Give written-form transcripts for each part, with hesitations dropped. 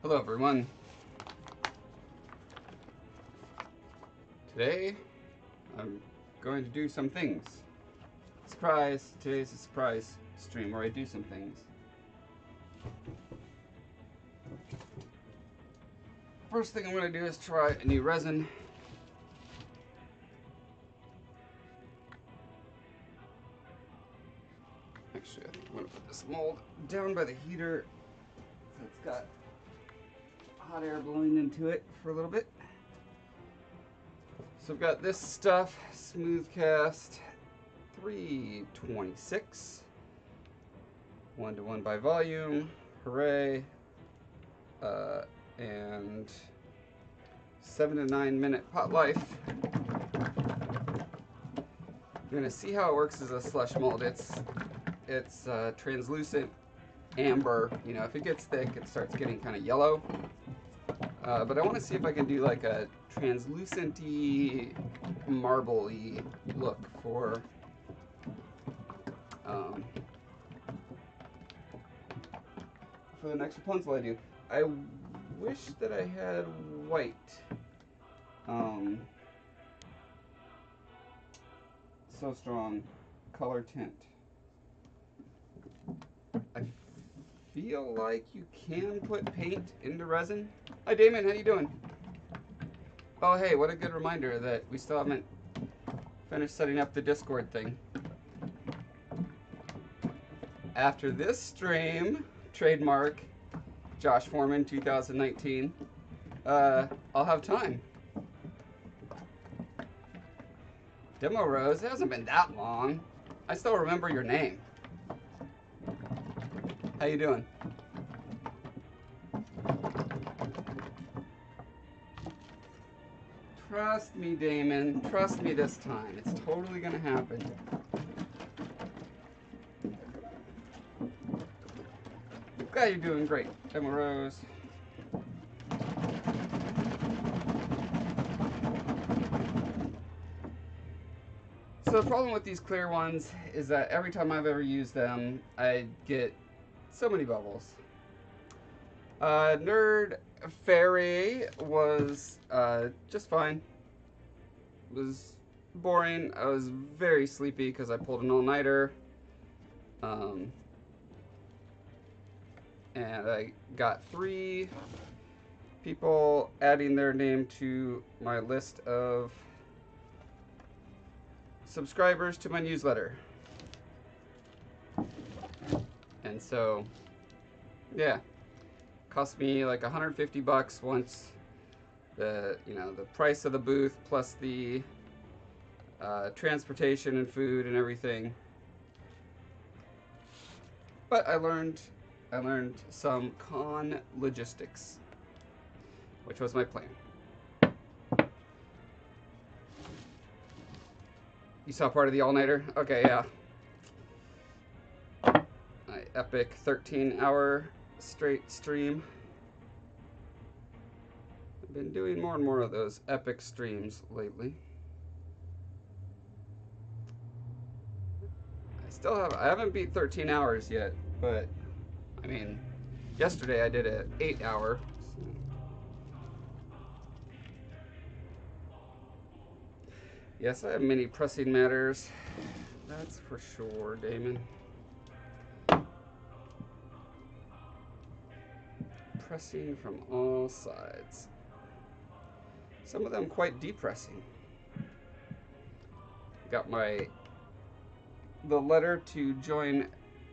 Hello everyone. Today I'm going to do some things. Surprise! Today's a surprise stream where I do some things. First thing I'm going to do is try a new resin. Actually, I think I'm going to put this mold down by the heater so it's got hot air blowing into it for a little bit. So I've got this stuff, smooth cast 326, 1:1 by volume, hooray, and 7 to 9 minute pot life. You're gonna see how it works as a slush mold. It's translucent amber. You know, if it gets thick, it starts getting kind of yellow. But I want to see if I can do like a translucent-y, marble-y look for the next Rapunzel I do. I wish that I had white. So strong color tint. I feel like you can put paint into resin. Hi Damon, how you doing? Oh hey, what a good reminder that we still haven't finished setting up the Discord thing. After this stream, trademark Josh Foreman 2019, I'll have time. Demo Rose, it hasn't been that long. I still remember your name. How you doing? Trust me, Damon. Trust me this time. It's totally gonna happen. Glad you're doing great, Demo Rose. So the problem with these clear ones is that every time I've ever used them, I get so many bubbles. Nerd Fairy was just fine. It was boring. I was very sleepy because I pulled an all-nighter. And I got 3 people adding their name to my list of subscribers to my newsletter. And so, yeah, cost me like $150 once the price of the booth plus the transportation and food and everything. But I learned some con logistics, which was my plan. You saw part of the all-nighter? Okay, yeah. My epic 13-hour straight stream. I've been doing more and more of those epic streams lately. I haven't beat 13 hours yet, but I mean, yesterday I did an 8-hour. Yes, I have many pressing matters. That's for sure, Damon. Pressing from all sides. Some of them quite depressing. Got the letter to join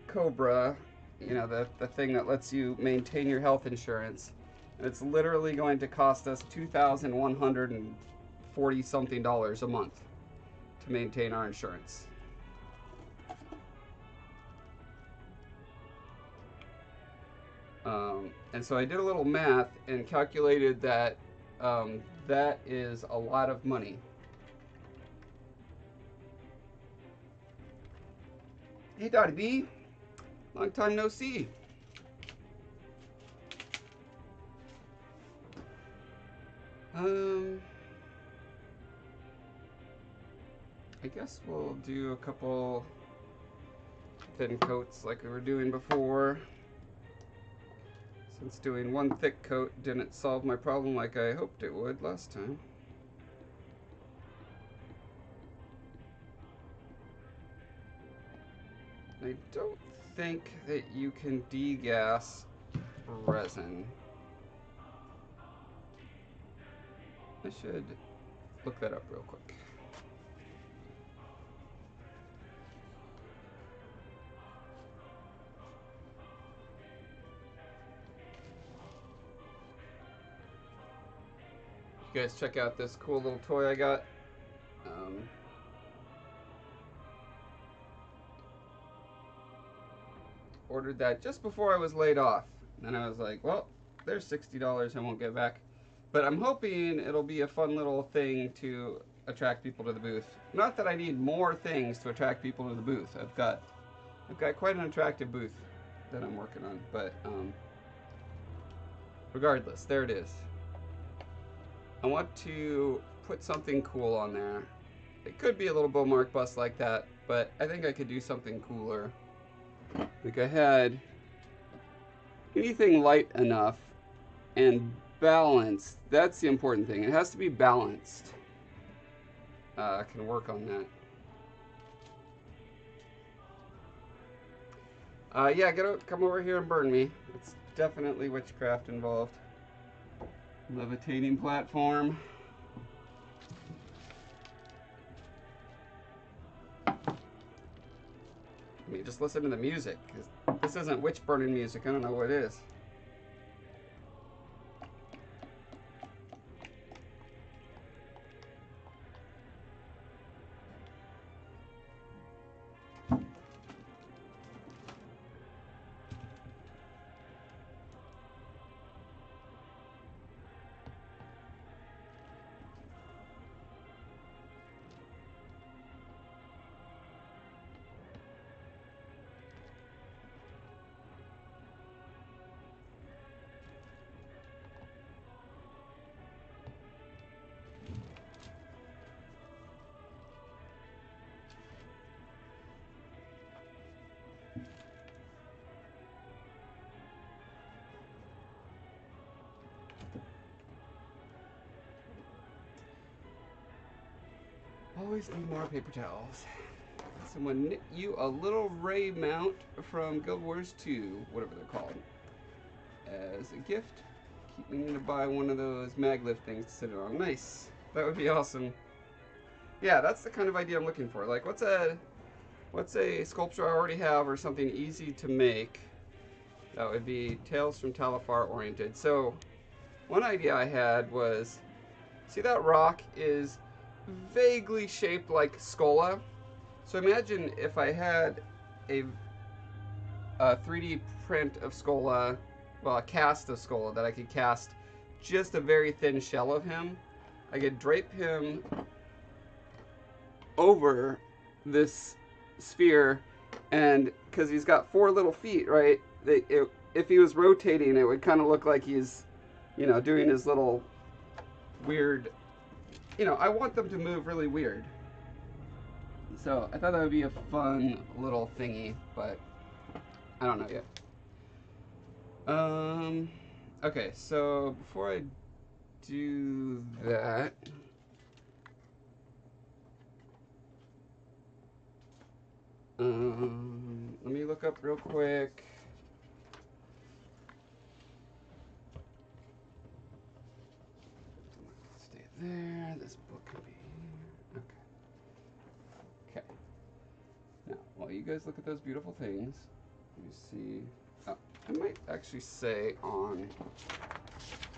Cobra, you know, the thing that lets you maintain your health insurance. And it's literally going to cost us $2,140 something a month to maintain our insurance. And so I did a little math and calculated that that is a lot of money. Hey Dottie B, long time no see. I guess we'll do a couple thin coats like we were doing before. So Since doing one thick coat didn't solve my problem like I hoped it would last time. I don't think that you can degas resin. I should look that up real quick. You guys check out this cool little toy I got. Ordered that just before I was laid off. And I was like, well, there's $60 I won't get back. But I'm hoping it'll be a fun little thing to attract people to the booth. Not that I need more things to attract people to the booth. I've got quite an attractive booth that I'm working on. But regardless, there it is. I want to put something cool on there. It could be a little bookmark bust like that, but I think I could do something cooler. Like I had anything light enough and balanced. That's the important thing. It has to be balanced. I can work on that. Yeah, come over here and burn me. It's definitely witchcraft involved. Levitating platform. I mean, just listen to the music. This isn't witch burning music. I don't know what it is. Always need more paper towels. Someone knit you a little ray mount from Guild Wars 2, whatever they're called, as a gift. Keep meaning to buy one of those maglev things to sit it on. Nice. That would be awesome. Yeah, that's the kind of idea I'm looking for. Like, what's a sculpture I already have or something easy to make that would be Tales from Talifar oriented. So, one idea I had was, see that rock is vaguely shaped like Skola. So imagine if I had a 3D print of Skola, well, a cast of Skola that I could cast just a very thin shell of him. I could drape him over this sphere, and because he's got 4 little feet, right? If he was rotating, it would kind of look like he's, you know, doing his little weird. You know, I want them to move really weird. So I thought that would be a fun little thingy, but I don't know yet. Okay, so before I do that, let me look up real quick. Stay there. This book can be here. Okay. Okay. Now, while you guys look at those beautiful things, let me see. Oh, I might actually say on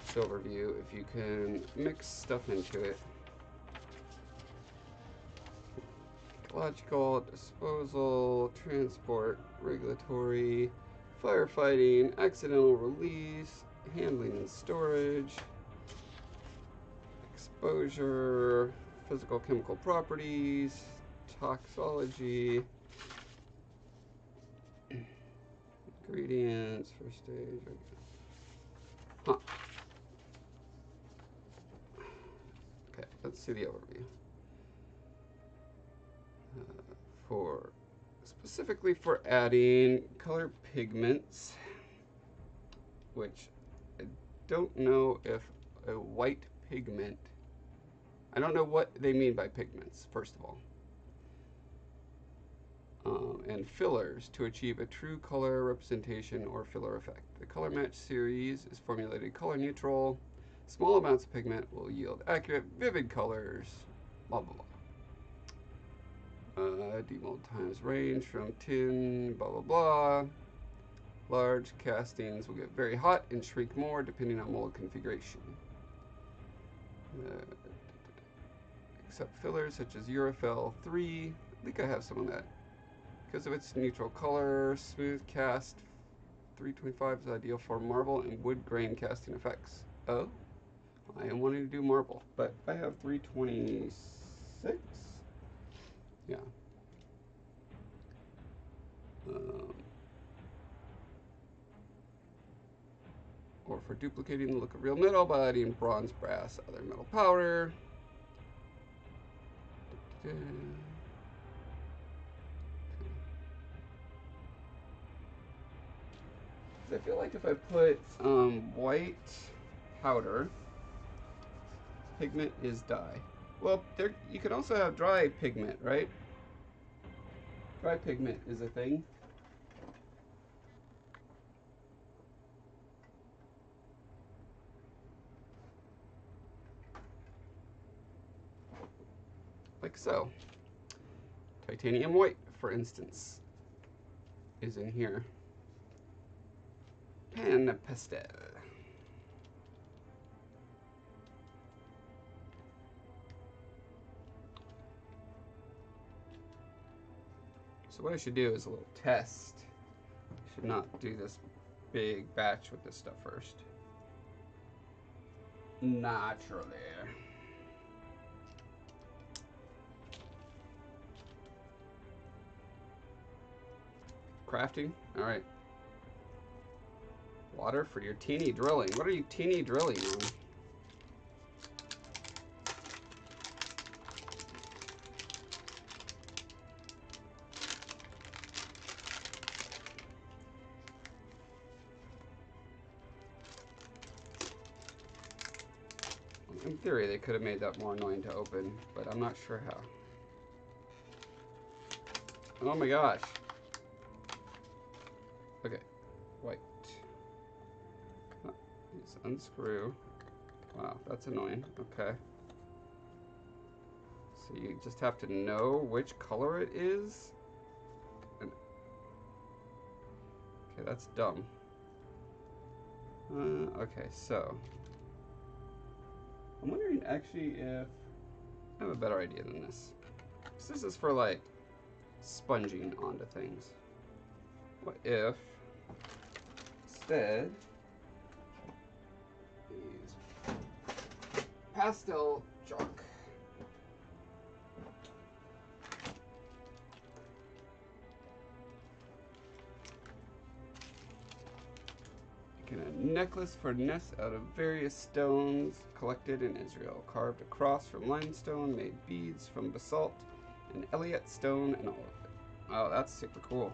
Silverview if you can mix stuff into it. Ecological, disposal, transport, regulatory, firefighting, accidental release, handling and storage, exposure, physical chemical properties, toxology, ingredients, first stage. Huh. Okay, let's see the overview. Specifically for adding color pigments, which don't know if a white pigment, I don't know what they mean by pigments, first of all. And fillers to achieve a true color representation or filler effect. The color match series is formulated color neutral. Small amounts of pigment will yield accurate, vivid colors. Blah, blah, blah. Demold times range from tin, blah, blah, blah. Large castings will get very hot and shrink more depending on mold configuration. Except fillers such as Urafel 3. I think I have some of that. Because of its neutral color, smooth cast 325 is ideal for marble and wood grain casting effects. Oh, I am wanting to do marble, but I have 326. Yeah. Or for duplicating the look of real metal by adding bronze, brass, other metal powder. I feel like if I put white powder, pigment is dye. Well, there you can also have dry pigment, right? Dry pigment is a thing. Like so. Titanium white, for instance, is in here. Pan pastel. So what I should do is a little test. I should not do this big batch with this stuff first. Naturally. Crafting? Alright. Water for your teeny drilling. What are you teeny drilling on? In theory, they could have made that more annoying to open, but I'm not sure how. Oh my gosh. Okay, white. Let's unscrew. Wow, that's annoying. Okay. So you just have to know which color it is. And okay, that's dumb. Okay, so I'm wondering actually if I have a better idea than this. So this is for like sponging onto things. What if instead use pastel chalk? A necklace for nests out of various stones collected in Israel, carved across from limestone, made beads from basalt and Elliot stone and all of it. Oh, that's super cool.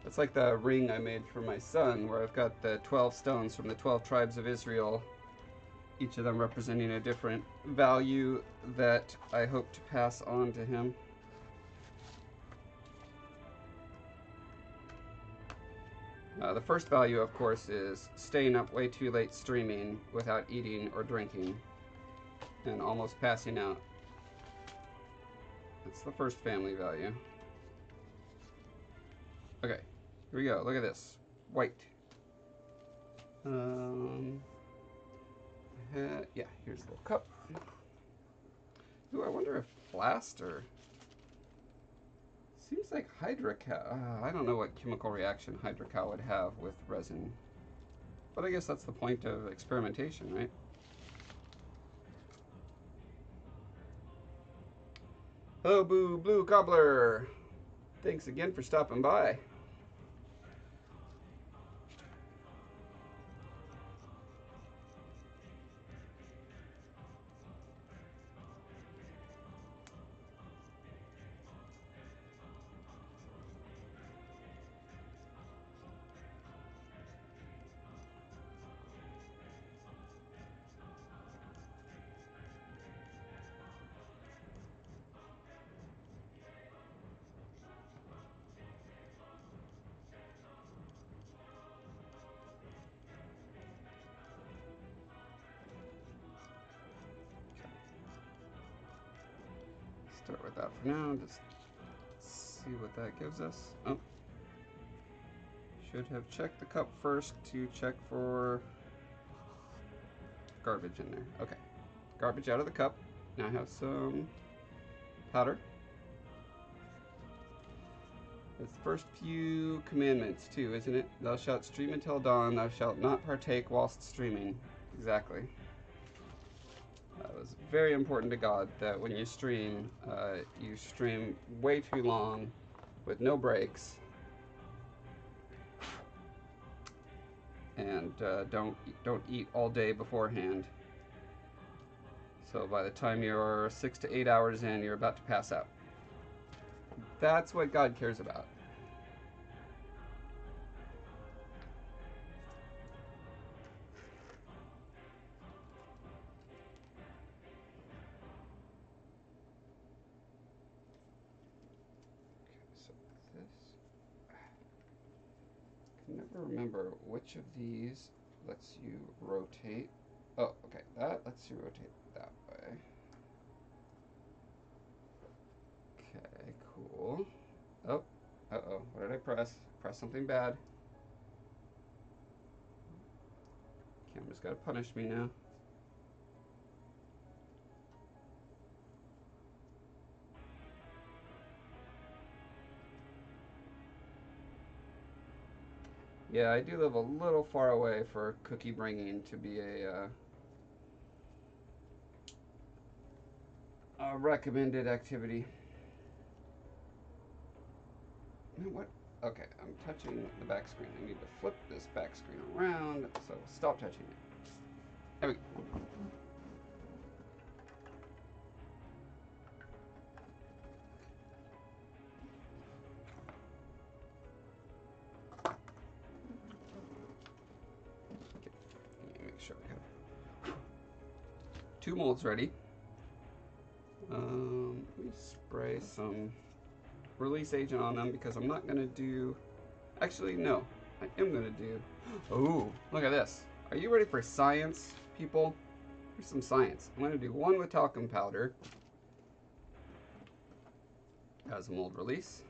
That's like the ring I made for my son, where I've got the 12 stones from the 12 tribes of Israel, each of them representing a different value that I hope to pass on to him. The first value, of course, is staying up way too late streaming without eating or drinking and almost passing out. That's the first family value. Okay, here we go. Look at this. White. Yeah, here's a little cup. Ooh, I wonder if plaster... Seems like hydrocal. I don't know what chemical reaction hydrocal would have with resin. But I guess that's the point of experimentation, right? Hello, Boo Blue Cobbler. Thanks again for stopping by. start with that for now. Just see what that gives us. Oh, should have checked the cup first to check for garbage in there. Okay, garbage out of the cup. Now I have some powder. It's the first few commandments too, isn't it? Thou shalt stream until dawn, thou shalt not partake whilst streaming. Exactly. It was very important to God that when you stream way too long with no breaks. And don't eat all day beforehand. So by the time you're 6 to 8 hours in, you're about to pass out. That's what God cares about. Okay, so this, I can never remember which of these lets you rotate. Oh, okay, that lets you rotate that way. Okay, cool. Oh, uh-oh, what did I press? Press something bad. Camera's gotta punish me now. Yeah, I do live a little far away for cookie bringing to be a recommended activity. You know what? Okay, I'm touching the back screen. I need to flip this back screen around, so stop touching it. There we go. Okay, make sure we have 2 molds ready. Let me spray some release agent on them because I'm not gonna do. Actually, no, I am gonna do. Oh, look at this. Are you ready for science, people? Here's some science. I'm gonna do 1 with talcum powder as a mold release.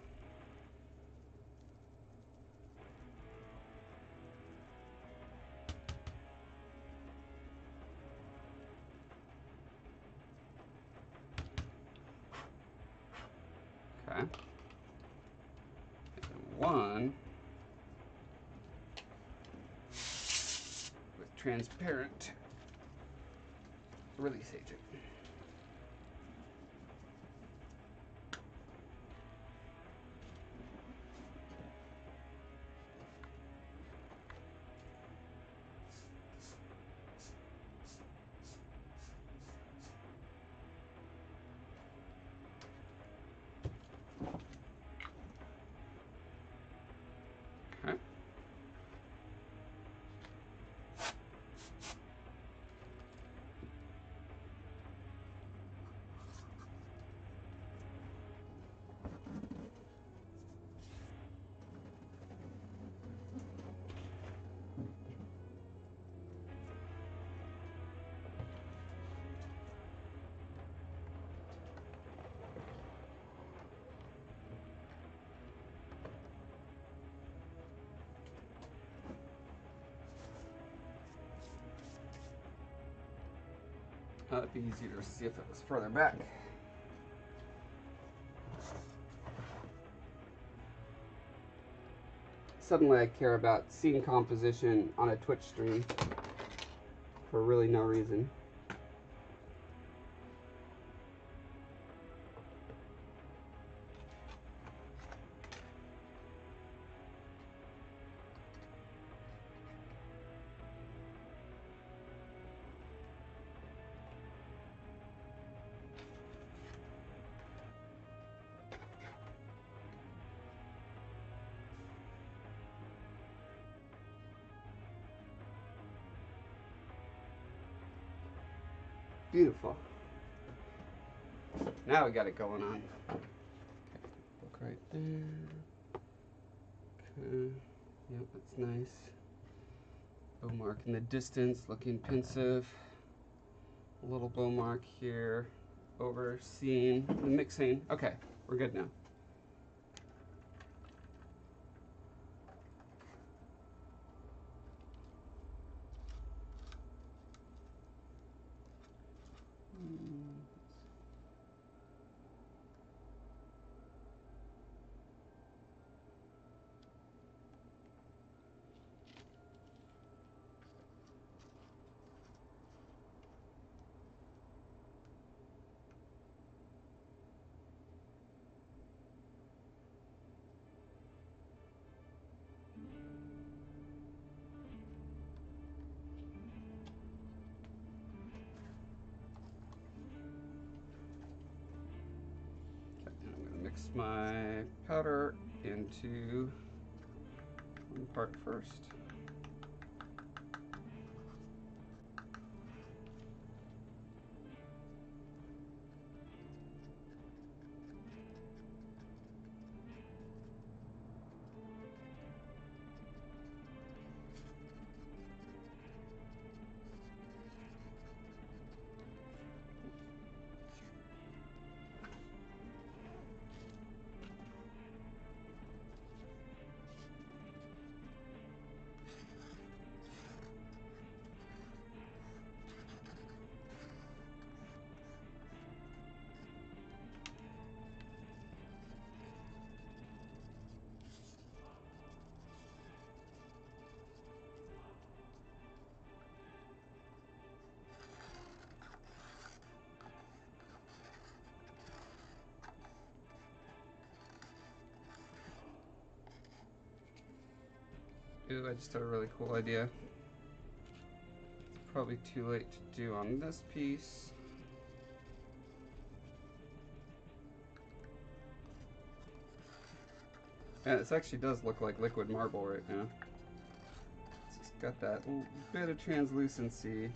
Okay. And 1 with transparent release agent. Okay. It'd be easier to see if it was further back. Suddenly I care about scene composition on a Twitch stream for really no reason. Beautiful. Now we got it going on. Okay, look right there. Okay, yep, that's nice. Bow mark in the distance, looking pensive. A little bow mark here. overseeing the mixing. Okay, we're good now. Mix my powder into one part first. Ooh, I just had a really cool idea. It's probably too late to do on this piece. Yeah, this actually does look like liquid marble right now. It's just got that bit of translucency.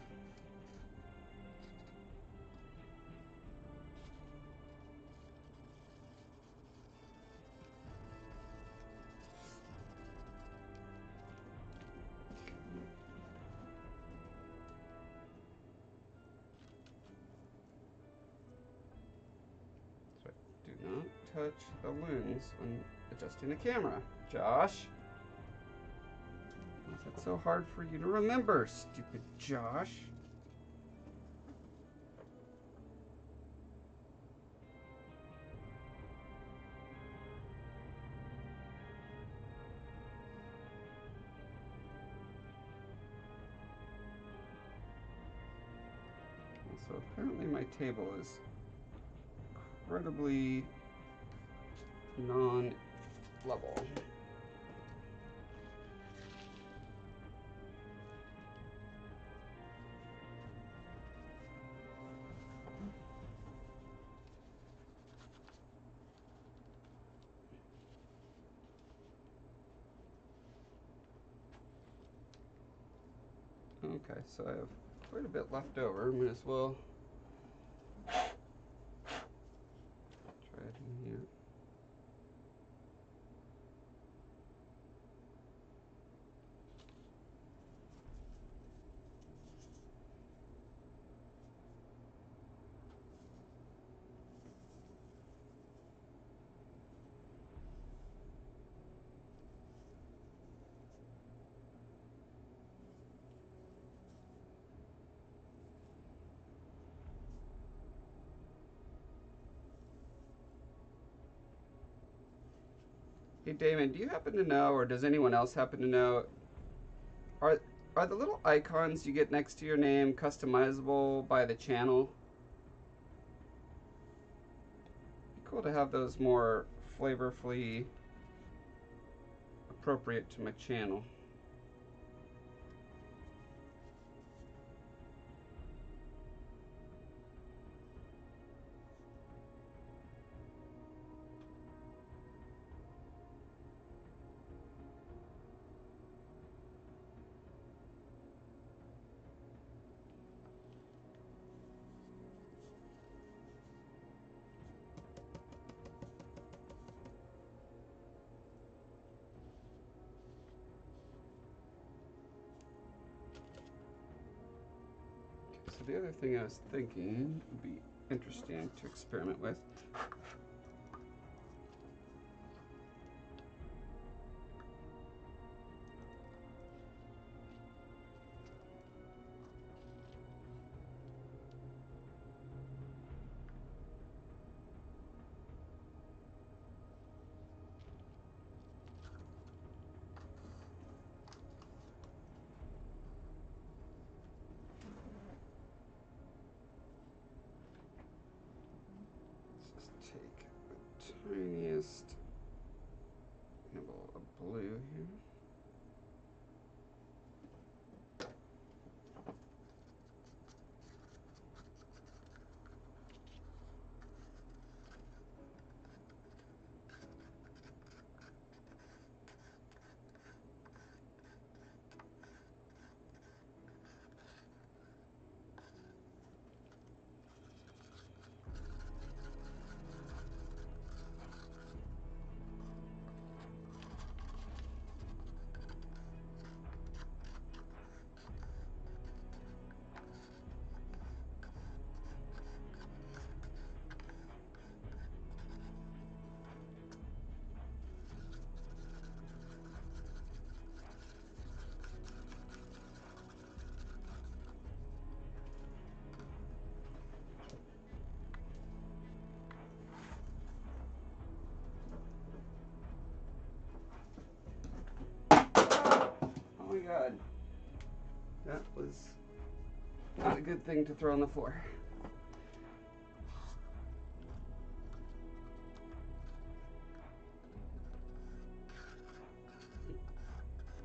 So do not touch the lens when adjusting the camera. Josh? Why is that so hard for you to remember, stupid Josh? So apparently my table is incredibly non-level. Okay, so I have quite a bit left over. Might as well try it in here. Hey Damon, do you happen to know, or does anyone else happen to know, are the little icons you get next to your name customizable by the channel? It'd be cool to have those more flavorfully appropriate to my channel. So the other thing I was thinking would be interesting to experiment with. Take the tiniest handle of blue here. Oh my god, that was not a good thing to throw on the floor.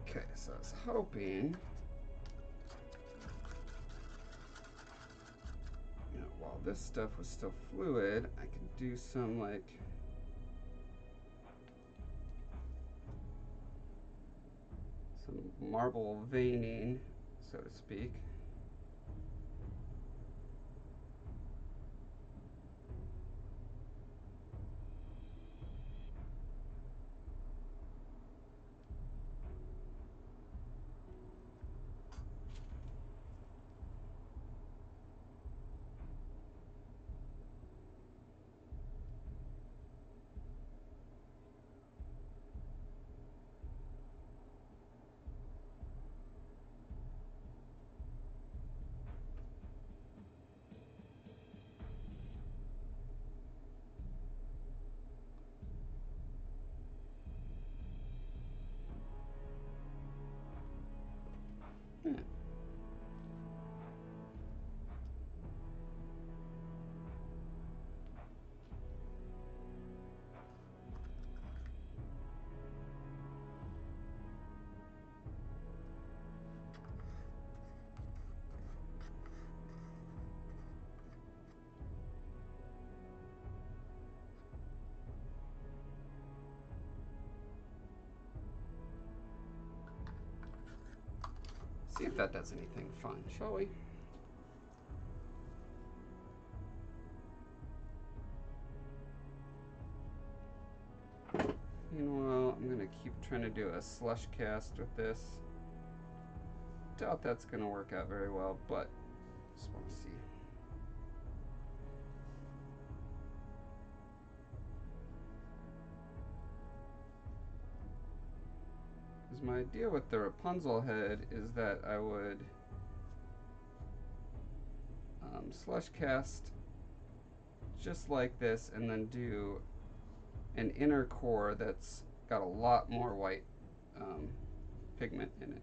Okay, so I was hoping, you know, while this stuff was still fluid, I could do some like marble veining, so to speak. Yeah. See if that does anything fun, shall we? Meanwhile, I'm gonna keep trying to do a slush cast with this. Doubt that's gonna work out very well, but just want to see. Because my idea with the Rapunzel head is that I would slush cast just like this and then do an inner core that's got a lot more white pigment in it.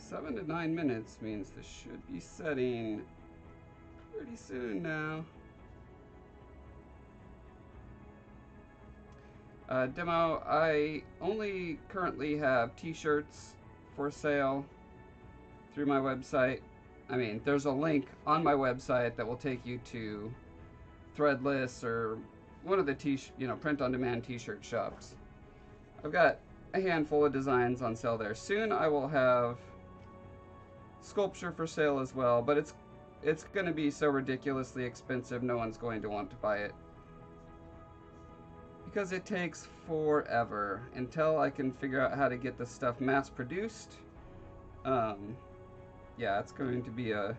7 to 9 minutes means this should be setting pretty soon now. Demo, I only currently have t-shirts for sale through my website. I mean, there's a link on my website that will take you to Threadless or one of the print-on-demand t-shirt shops. I've got a handful of designs on sale there. Soon I will have sculpture for sale as well, but it's going to be so ridiculously expensive no one's going to want to buy it. Because it takes forever until I can figure out how to get this stuff mass produced. Yeah, it's going to be a...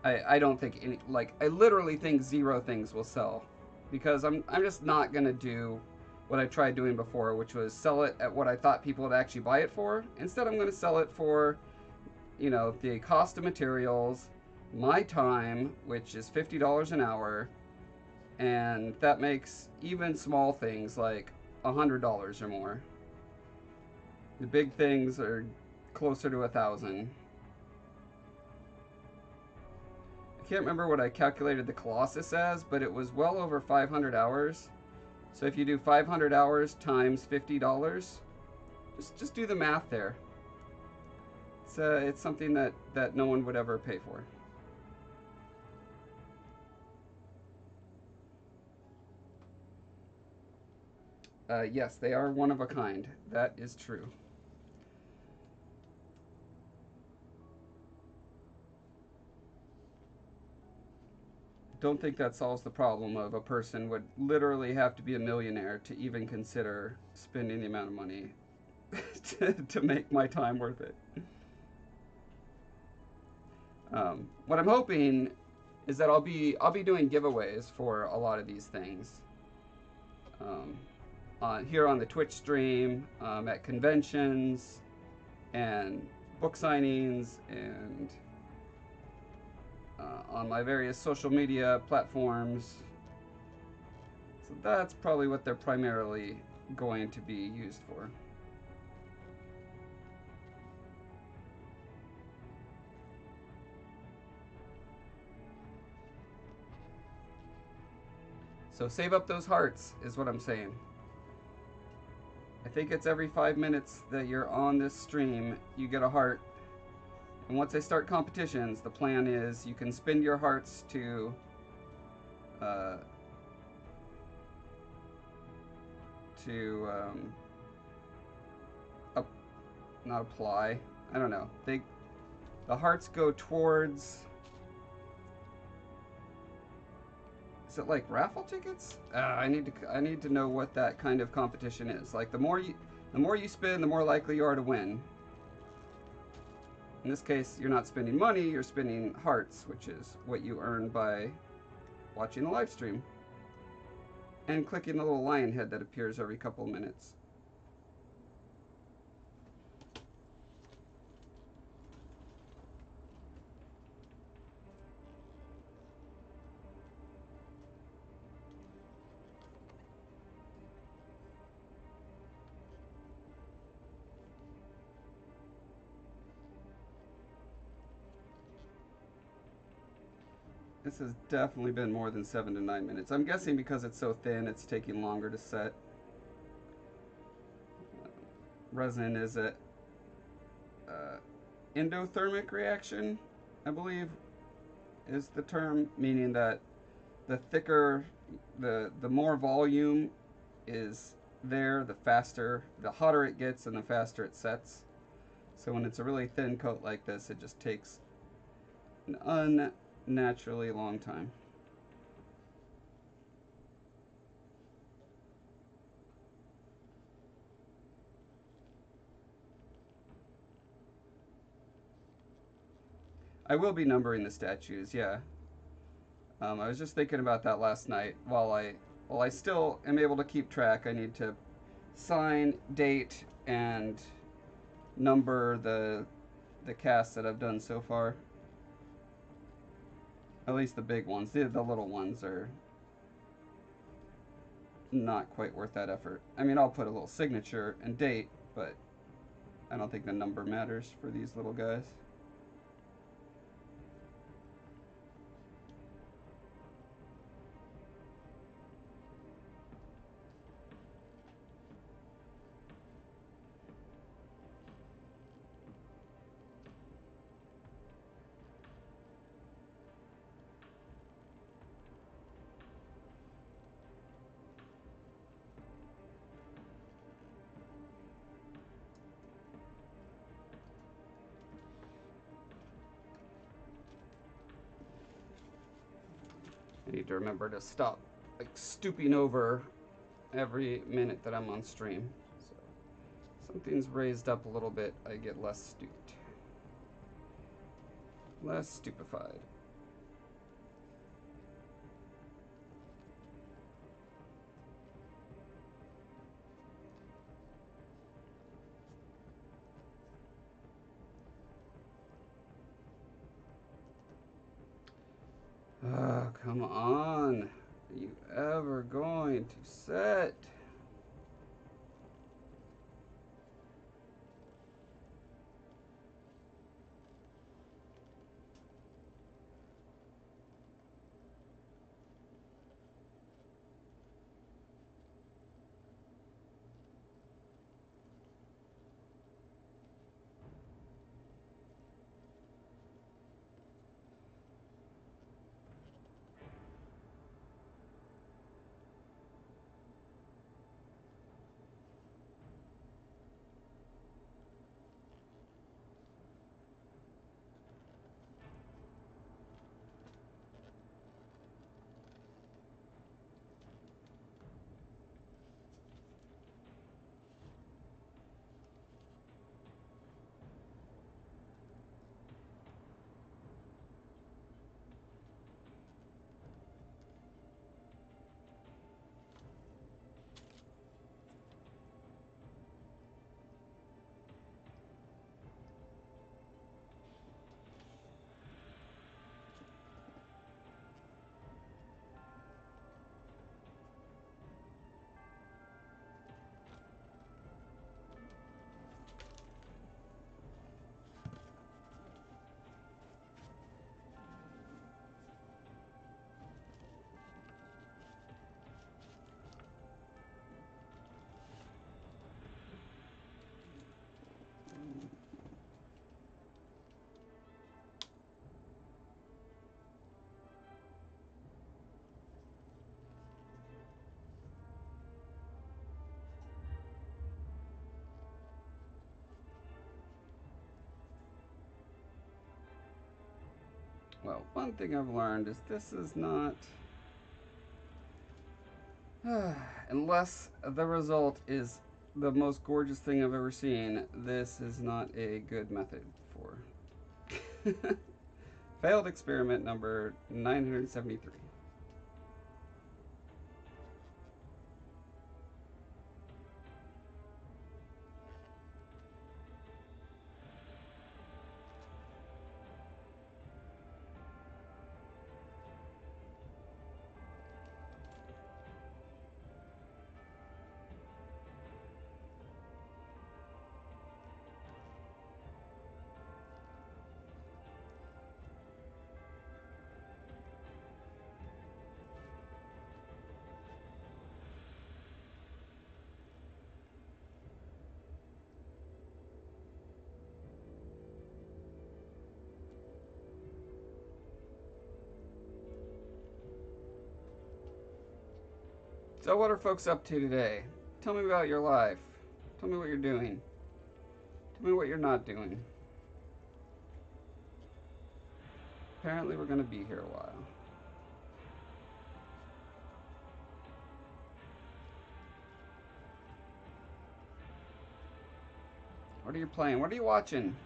I don't think any... Like, I literally think 0 things will sell. Because I'm just not going to do what I tried doing before, which was sell it at what I thought people would actually buy it for. Instead, I'm going to sell it for, you know, the cost of materials, my time, which is $50 an hour, and that makes even small things like $100 or more. The big things are closer to $1,000. I can't remember what I calculated the Colossus as, but it was well over 500 hours. So if you do 500 hours times $50, just do the math there. It's something that no one would ever pay for. Yes, they are one of a kind. That is true. Don't think that solves the problem of a person would literally have to be a millionaire to even consider spending the amount of money to make my time worth it. What I'm hoping is that I'll be doing giveaways for a lot of these things. Here on the Twitch stream, at conventions, and book signings, and on my various social media platforms. So that's probably what they're primarily going to be used for. So save up those hearts is what I'm saying. I think it's every 5 minutes that you're on this stream, you get a heart. And once I start competitions, the plan is you can spend your hearts to not apply. I don't know. The hearts go towards. Is it like raffle tickets? I need to know what that kind of competition is. Like the more you spend, the more likely you are to win. In this case, you're not spending money, you're spending hearts, which is what you earn by watching the live stream and clicking the little lion head that appears every couple of minutes. This has definitely been more than 7 to 9 minutes. I'm guessing because it's so thin, it's taking longer to set. Resin is a endothermic reaction, I believe, is the term, meaning that the thicker, the more volume is there, the hotter it gets and the faster it sets. So when it's a really thin coat like this, it just takes an unnaturally long time. I will be numbering the statues, yeah. I was just thinking about that last night. While I still am able to keep track, I need to sign, date, and number the casts that I've done so far. At least the big ones. The little ones are not quite worth that effort. I mean, I'll put a little signature and date, but I don't think the number matters for these little guys. I need to remember to stop like stooping over every minute that I'm on stream. So something's raised up a little bit, I get less stooped. Less stupefied. Oh, come on. Are you ever going to set? Well, one thing I've learned is this is not, unless the result is the most gorgeous thing I've ever seen, this is not a good method for. Failed experiment number 973. So what are folks up to today? Tell me about your life. Tell me what you're doing. Tell me what you're not doing. Apparently we're going to be here a while. What are you playing? What are you watching?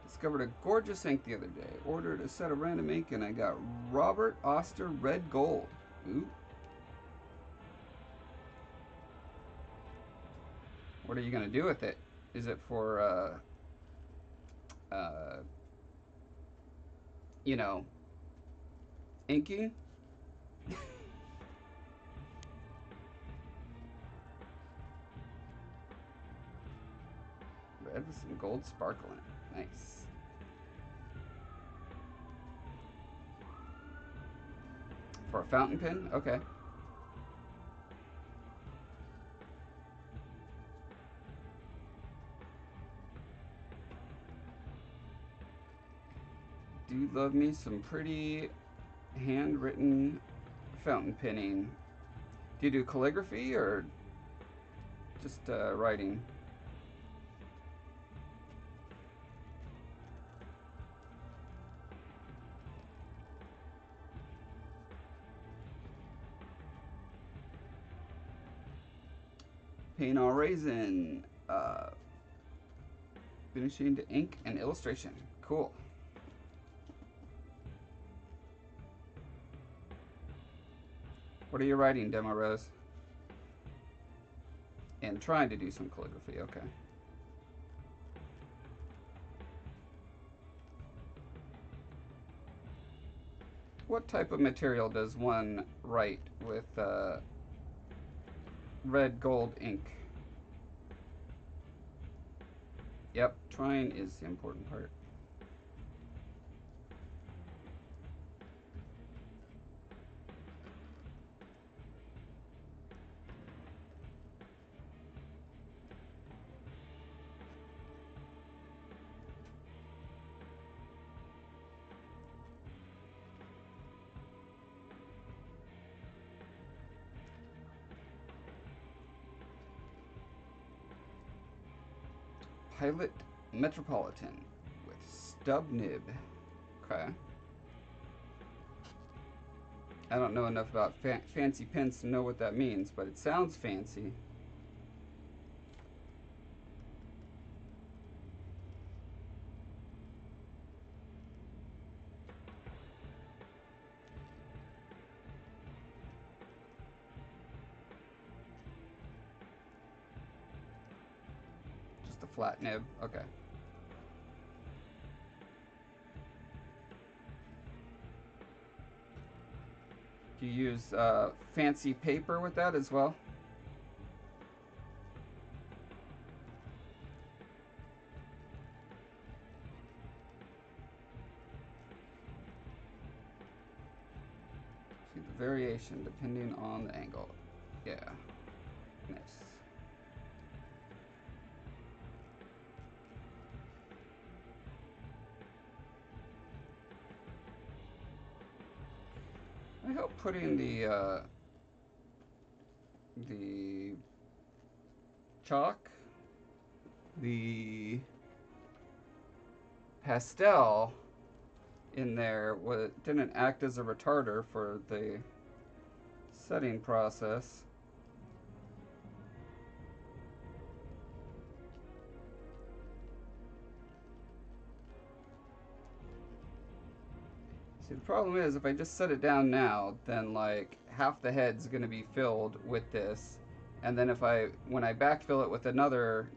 Discovered a gorgeous ink the other day. Ordered a set of random ink and I got Robert Oster Red Gold. Ooh. What are you going to do with it? Is it for, you know, inking? with some gold sparkle in it. Nice. For a fountain pen? Okay. Do love me some pretty handwritten fountain penning. Do you do calligraphy or just writing? Paint on Resin. Finishing to ink and illustration. Cool. What are you writing, Demo Rose? And trying to do some calligraphy, okay. What type of material does one write with red gold ink? Yep, trying is the important part. Pilot Metropolitan with stub nib. Okay. I don't know enough about fancy pens to know what that means, but it sounds fancy. Just a flat nib. Okay. Do you use fancy paper with that as well? See the variation depending on the angle. Yeah. Nice. I hope putting the chalk, the pastel in there didn't act as a retarder for the setting process. See, the problem is if I just set it down now, then like half the head's gonna be filled with this, and then when I backfill it with another,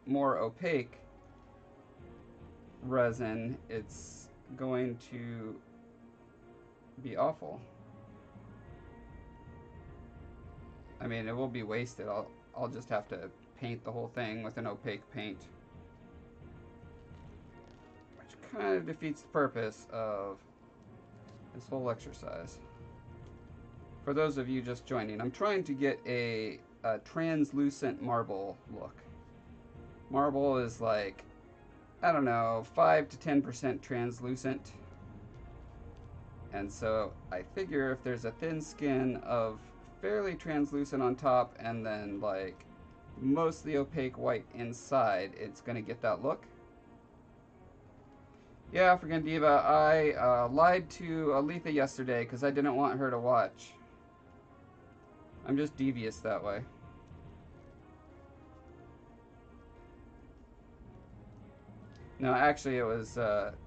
more opaque resin, it's going to be awful. I mean, it will be wasted. I'll just have to paint the whole thing with an opaque paint, which kind of defeats the purpose of this whole exercise. For those of you just joining, I'm trying to get a translucent marble look. Marble is like, I don't know, 5 to 10% translucent. And so I figure if there's a thin skin of fairly translucent on top and then like mostly opaque white inside, it's gonna get that look. Yeah, African Diva, I lied to Aletha yesterday because I didn't want her to watch. I'm just devious that way. No, actually, it was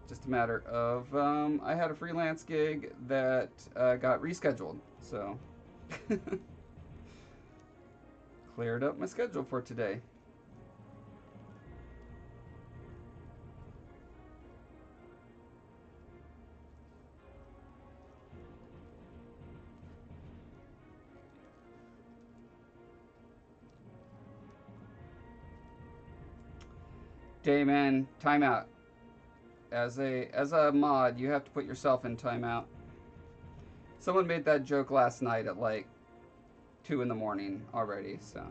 just a matter of I had a freelance gig that got rescheduled, so cleared up my schedule for today. Dayman, timeout. As a mod, you have to put yourself in timeout. Someone made that joke last night at like 2 in the morning already, so.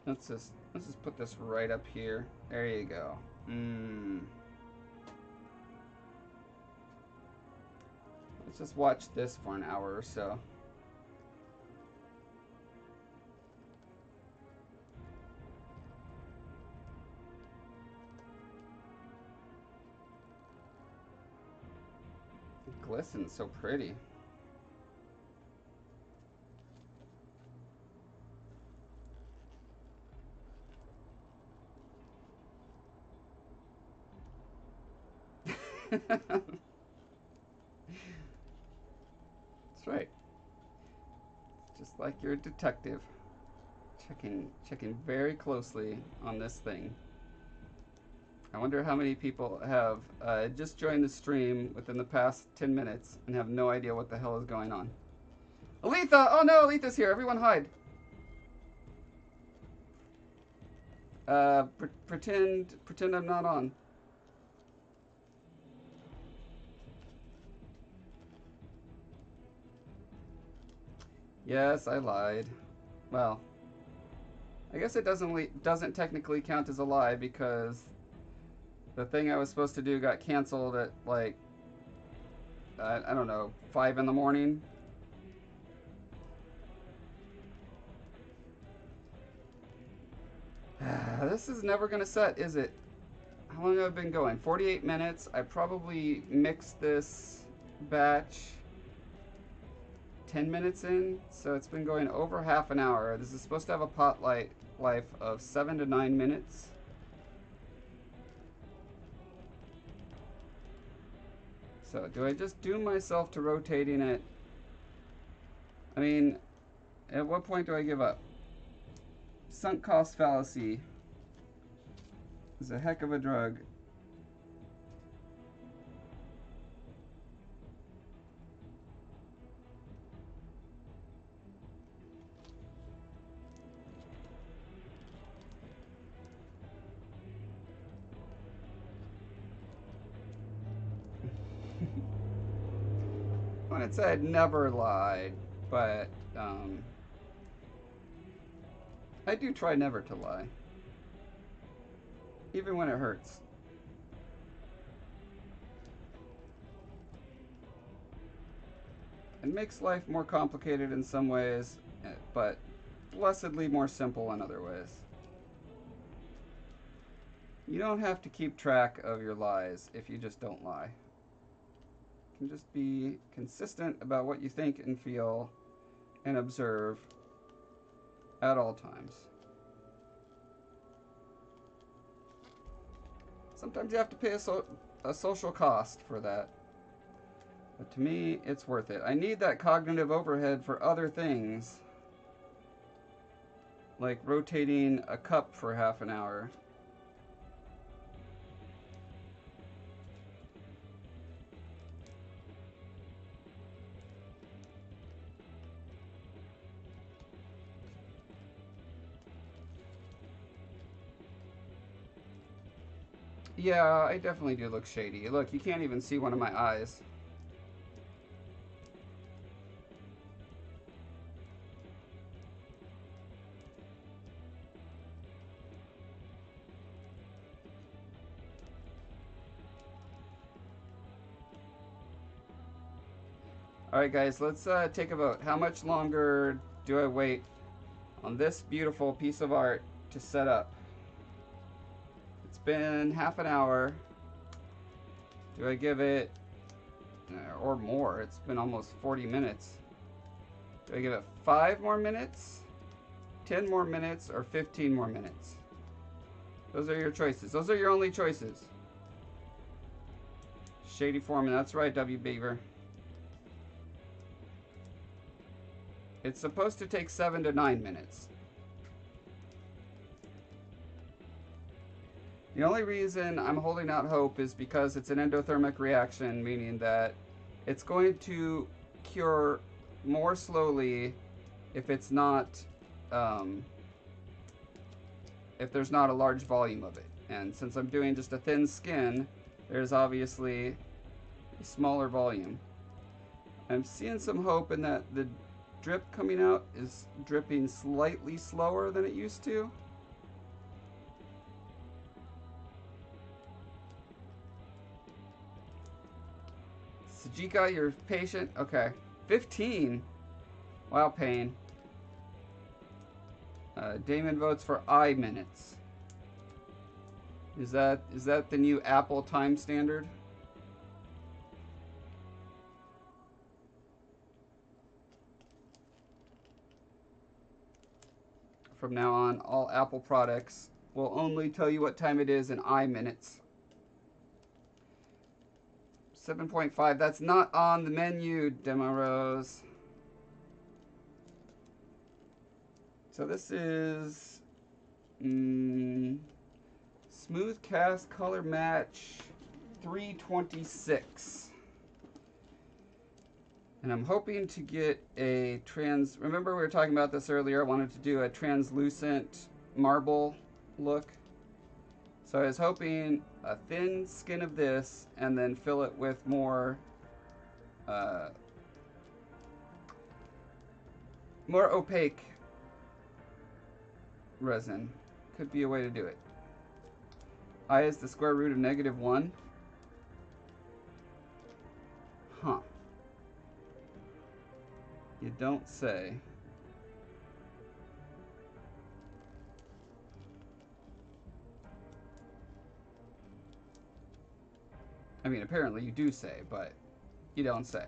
Let's just put this right up here. There you go. Let's just watch this for an hour or so. It glistens so pretty. That's right. Just like you're a detective. Checking very closely on this thing. I wonder how many people have just joined the stream within the past 10 minutes and have no idea what the hell is going on. Aletha! Oh no, Aletha's here. Everyone hide. Pretend I'm not on. Yes, I lied. Well, I guess it doesn't technically count as a lie because the thing I was supposed to do got canceled at like I don't know, 5 in the morning. This is never gonna set, is it? How long have I been going? 48 minutes. I probably mixed this batch 10 minutes in, so it's been going over half an hour. This is supposed to have a pot life of 7 to 9 minutes. So do I just doom myself to rotating it? I mean, at what point do I give up? Sunk cost fallacy is a heck of a drug. When it said never lied, but I do try never to lie, even when it hurts. It makes life more complicated in some ways, but blessedly more simple in other ways. You don't have to keep track of your lies if you just don't lie. You can just be consistent about what you think and feel and observe at all times. Sometimes you have to pay a social cost for that. But to me, it's worth it. I need that cognitive overhead for other things. Like rotating a cup for half an hour. Yeah, I definitely do look shady. Look, you can't even see one of my eyes. Alright guys, let's take a vote. How much longer do I wait on this beautiful piece of art to set up? It's been half an hour. Do I give it, or more, it's been almost 40 minutes. Do I give it 5 more minutes, 10 more minutes, or 15 more minutes? Those are your choices. Those are your only choices. Shady Foreman, that's right, W. Beaver. It's supposed to take 7 to 9 minutes. The only reason I'm holding out hope is because it's an endothermic reaction, meaning that It's going to cure more slowly if it's not, if there's not a large volume of it. And since I'm doing just a thin skin, there's obviously a smaller volume. I'm seeing some hope in that the drip coming out is dripping slightly slower than it used to. Sajika, you're patient? Okay. 15. Wow, pain. Damon votes for I minutes. Is that the new Apple time standard? From now on, all Apple products will only tell you what time it is in I minutes. 7.5, that's not on the menu, Demarose. So this is Smooth Cast Color Match 326. And I'm hoping to get a remember we were talking about this earlier, I wanted to do a translucent marble look. So I was hoping a thin skin of this and then fill it with more more opaque resin. Could be a way to do it. I is the square root of -1. Huh. You don't say. I mean, apparently you do say, but you don't say.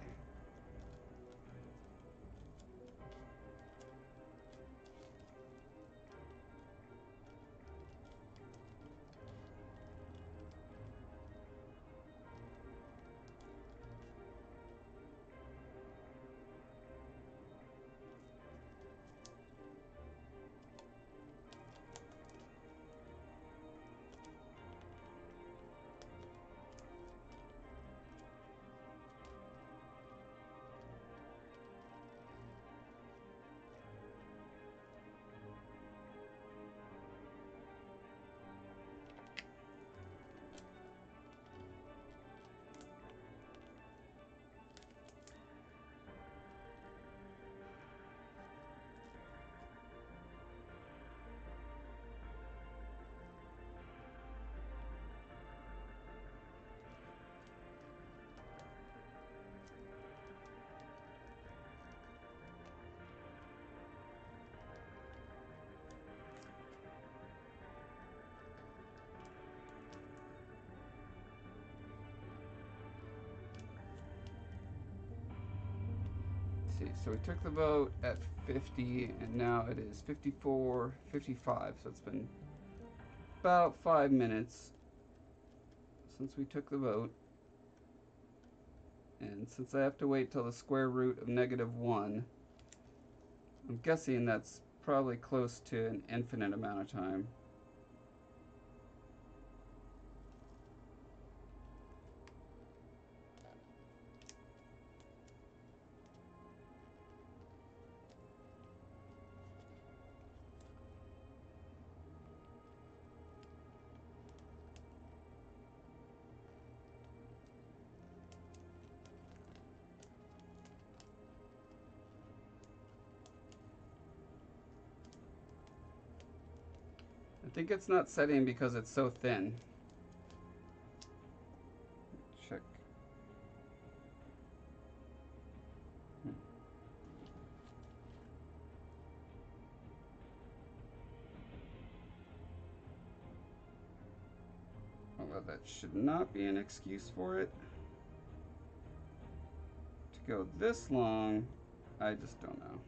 See, so we took the vote at 50 and now it is 54, 55, so it's been about 5 minutes since we took the vote. And since I have to wait till the square root of -1, I'm guessing that's probably close to an infinite amount of time. I think it's not setting because it's so thin. Check. Although that should not be an excuse for it. To go this long, I just don't know.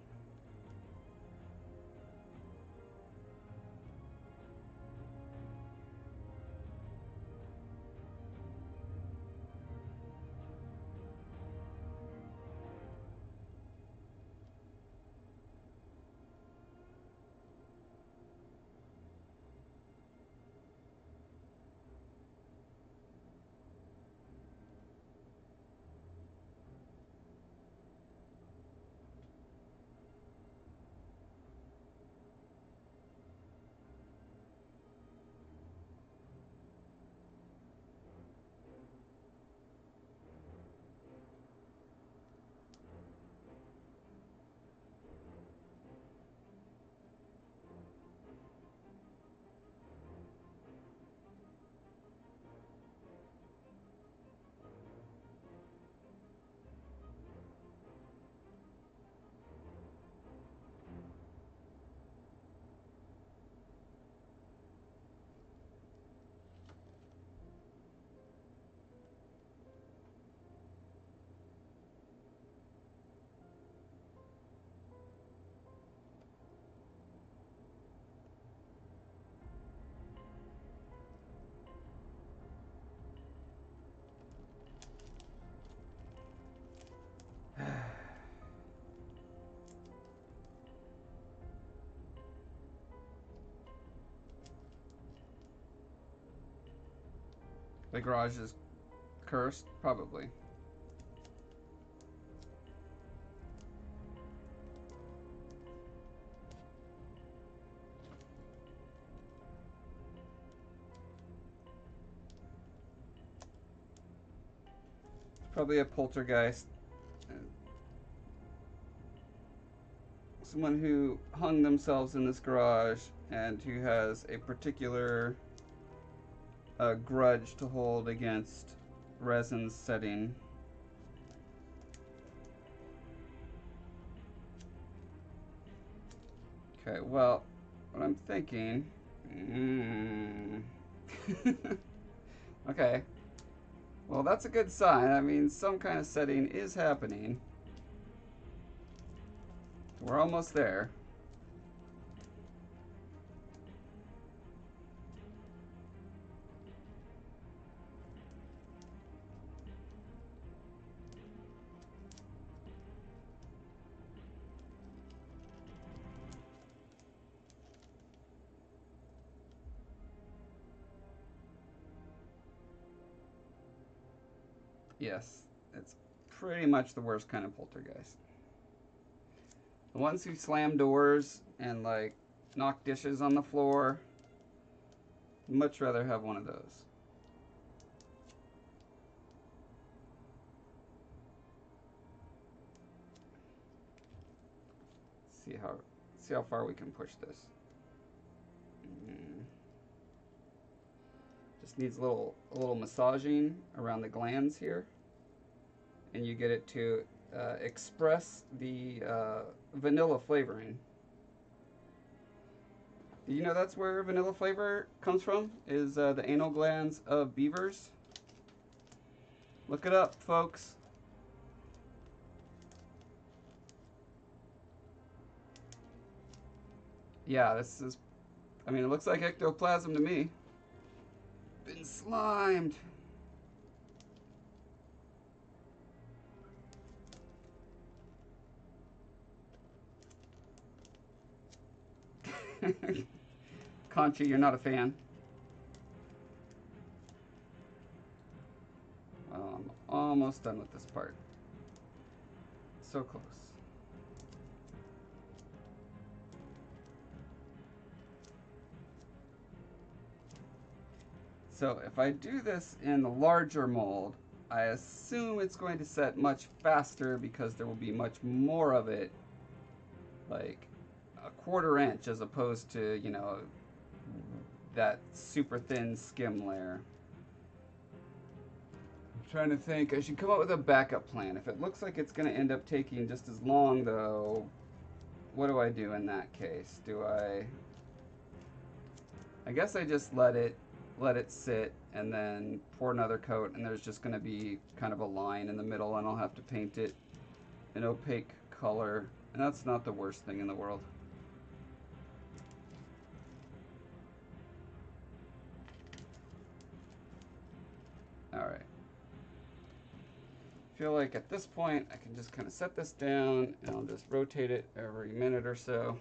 The garage is cursed? Probably. Probably a poltergeist. Someone who hung themselves in this garage and who has a particular grudge to hold against Resin's setting. Okay, well, what I'm thinking... Okay. Well, that's a good sign. I mean, some kind of setting is happening. We're almost there. Yes, it's pretty much the worst kind of poltergeist. The ones who slam doors and, like, knock dishes on the floor, much rather have one of those. See how far we can push this. Just needs a little massaging around the glands here, and you get it to express the vanilla flavoring. Do you know that's where vanilla flavor comes from? Is the anal glands of beavers? Look it up, folks. Yeah, this is... I mean, it looks like ectoplasm to me. Been slimed. Conchi, you're not a fan. Well, I'm almost done with this part. So close. So if I do this in the larger mold, I assume it's going to set much faster because there will be much more of it, like a 1/4 inch as opposed to, you know, that super thin skim layer. I'm trying to think, I should come up with a backup plan. If it looks like it's going to end up taking just as long though, what do I do in that case? I guess I just let it sit and then pour another coat, and there's just going to be kind of a line in the middle, and I'll have to paint it an opaque color, and that's not the worst thing in the world. Alright. I feel like at this point I can just kind of set this down, and I'll just rotate it every minute or so.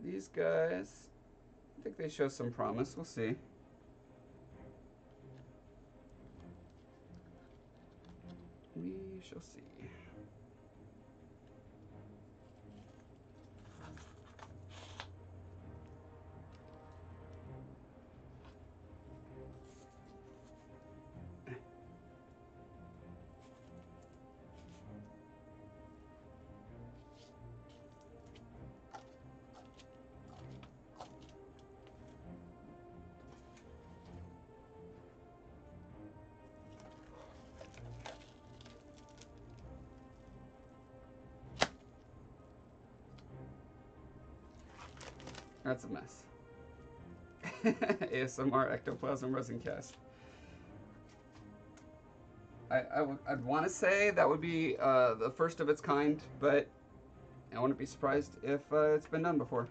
These guys, I think they show some promise. We'll see. We shall see. That's a mess. ASMR ectoplasm resin cast. I'd want to say that would be the first of its kind, but I wouldn't be surprised if it's been done before.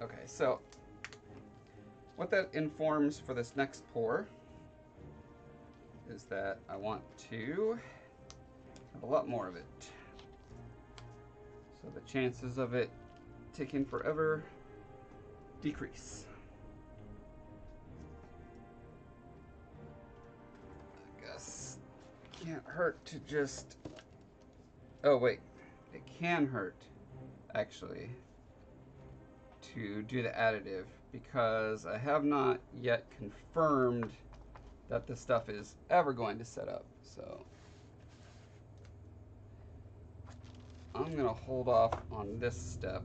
Okay, so what that informs for this next pour is that I want to have a lot more of it. So the chances of it taking forever decrease. I guess can't hurt to just... Oh wait, it can hurt actually to do the additive because I have not yet confirmed that this stuff is ever going to set up. So I'm gonna hold off on this step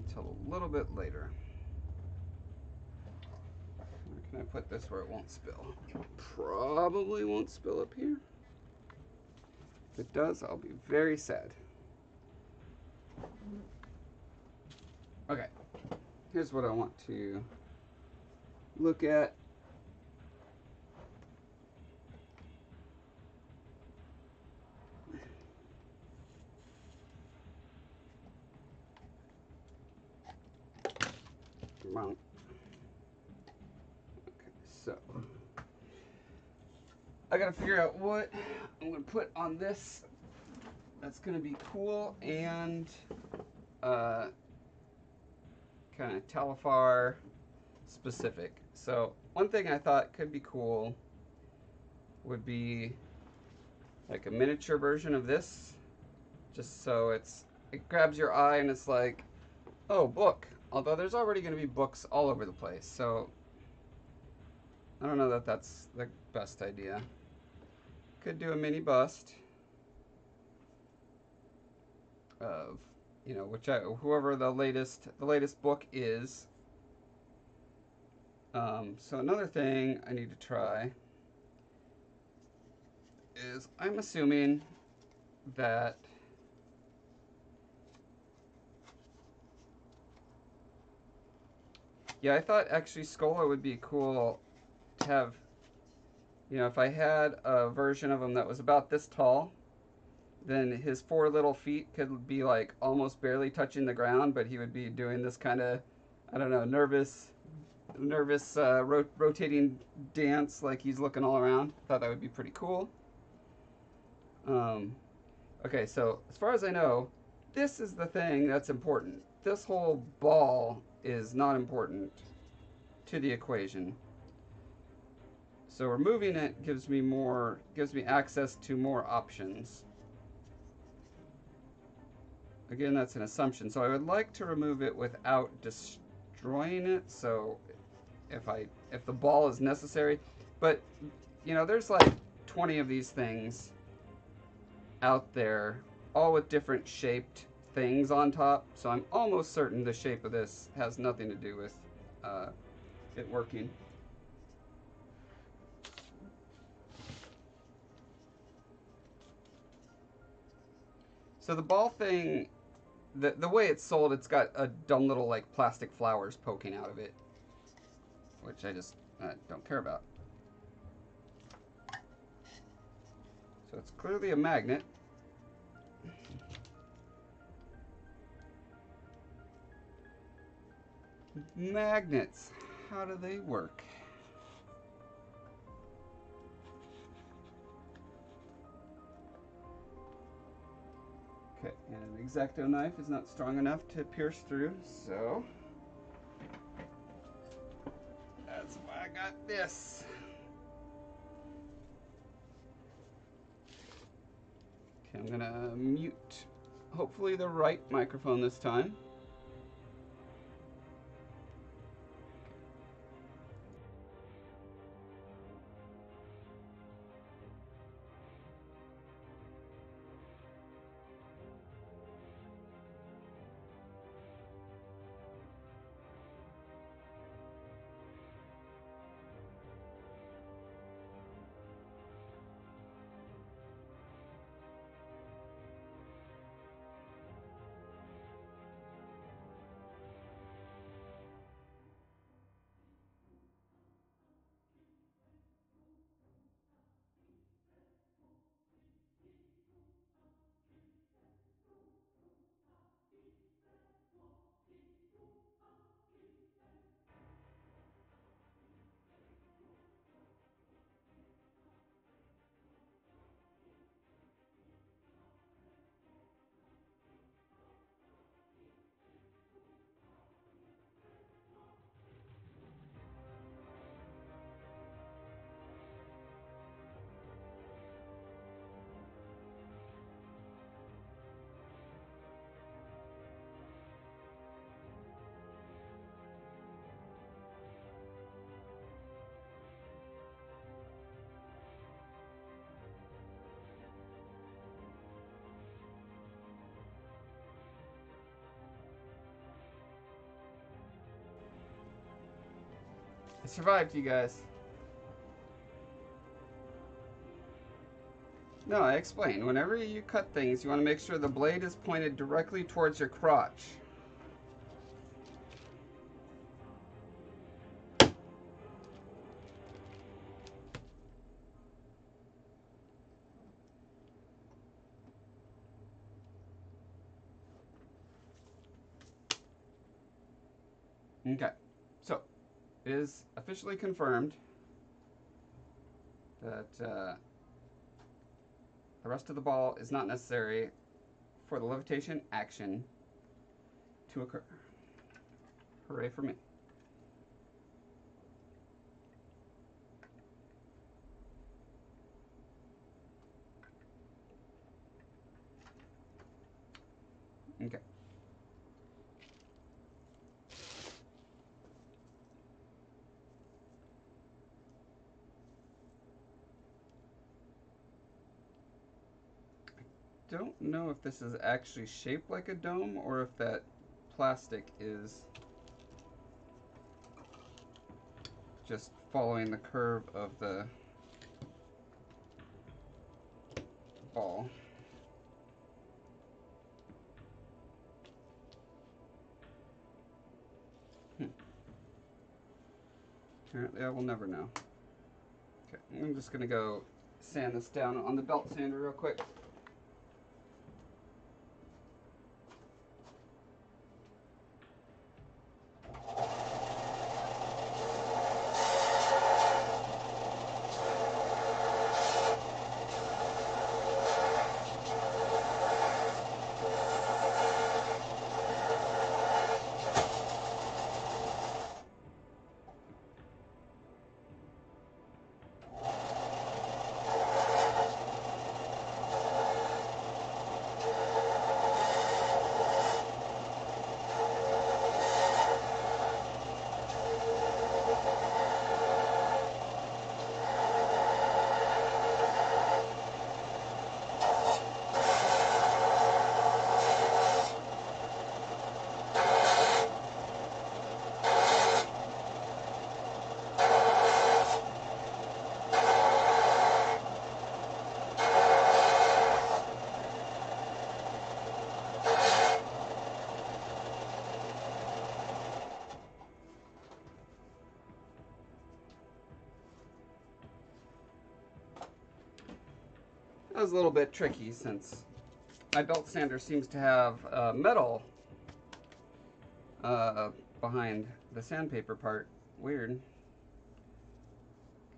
until a little bit later. Where can I put this where it won't spill? Probably won't spill up here. If it does, I'll be very sad. Okay, here's what I want to look at. Okay, so I gotta figure out what I'm gonna put on this that's gonna be cool and kind of Talifar specific. So one thing I thought could be cool would be like a miniature version of this, just so it grabs your eye and it's like, oh, book. Although there's already going to be books all over the place, so I don't know that that's the best idea. Could do a mini bust of, you know, whoever the latest book is. So another thing I need to try is I'm assuming that I thought actually Skola would be cool to have, you know, if I had a version of him that was about this tall, then his 4 little feet could be like almost barely touching the ground, but he would be doing this kind of, I don't know, nervous rotating dance like he's looking all around. Thought that would be pretty cool. Okay, so as far as I know, this is the thing that's important. This whole ball is not important to the equation. So removing it gives me access to more options. Again, that's an assumption. So I would like to remove it without destroying it. So if the ball is necessary, but you know, there's like 20 of these things out there, all with different shaped things on top. So I'm almost certain the shape of this has nothing to do with it working. So the ball thing, the way it's sold, it's got a dumb little like plastic flowers poking out of it, which I just don't care about. So it's clearly a magnet. Magnets, how do they work? Okay, and an X-Acto knife is not strong enough to pierce through, so that's why I got this. Okay, I'm gonna mute, hopefully the right microphone this time. I survived, you guys. No, I explained. Whenever you cut things, you want to make sure the blade is pointed directly towards your crotch. Okay, so it is officially confirmed that the rest of the ball is not necessary for the levitation action to occur. Hooray for me. Okay. Don't know if this is actually shaped like a dome or if that plastic is just following the curve of the ball. Apparently I will never know. Okay, I'm just gonna go sand this down on the belt sander real quick. That was a little bit tricky since my belt sander seems to have metal behind the sandpaper part. Weird.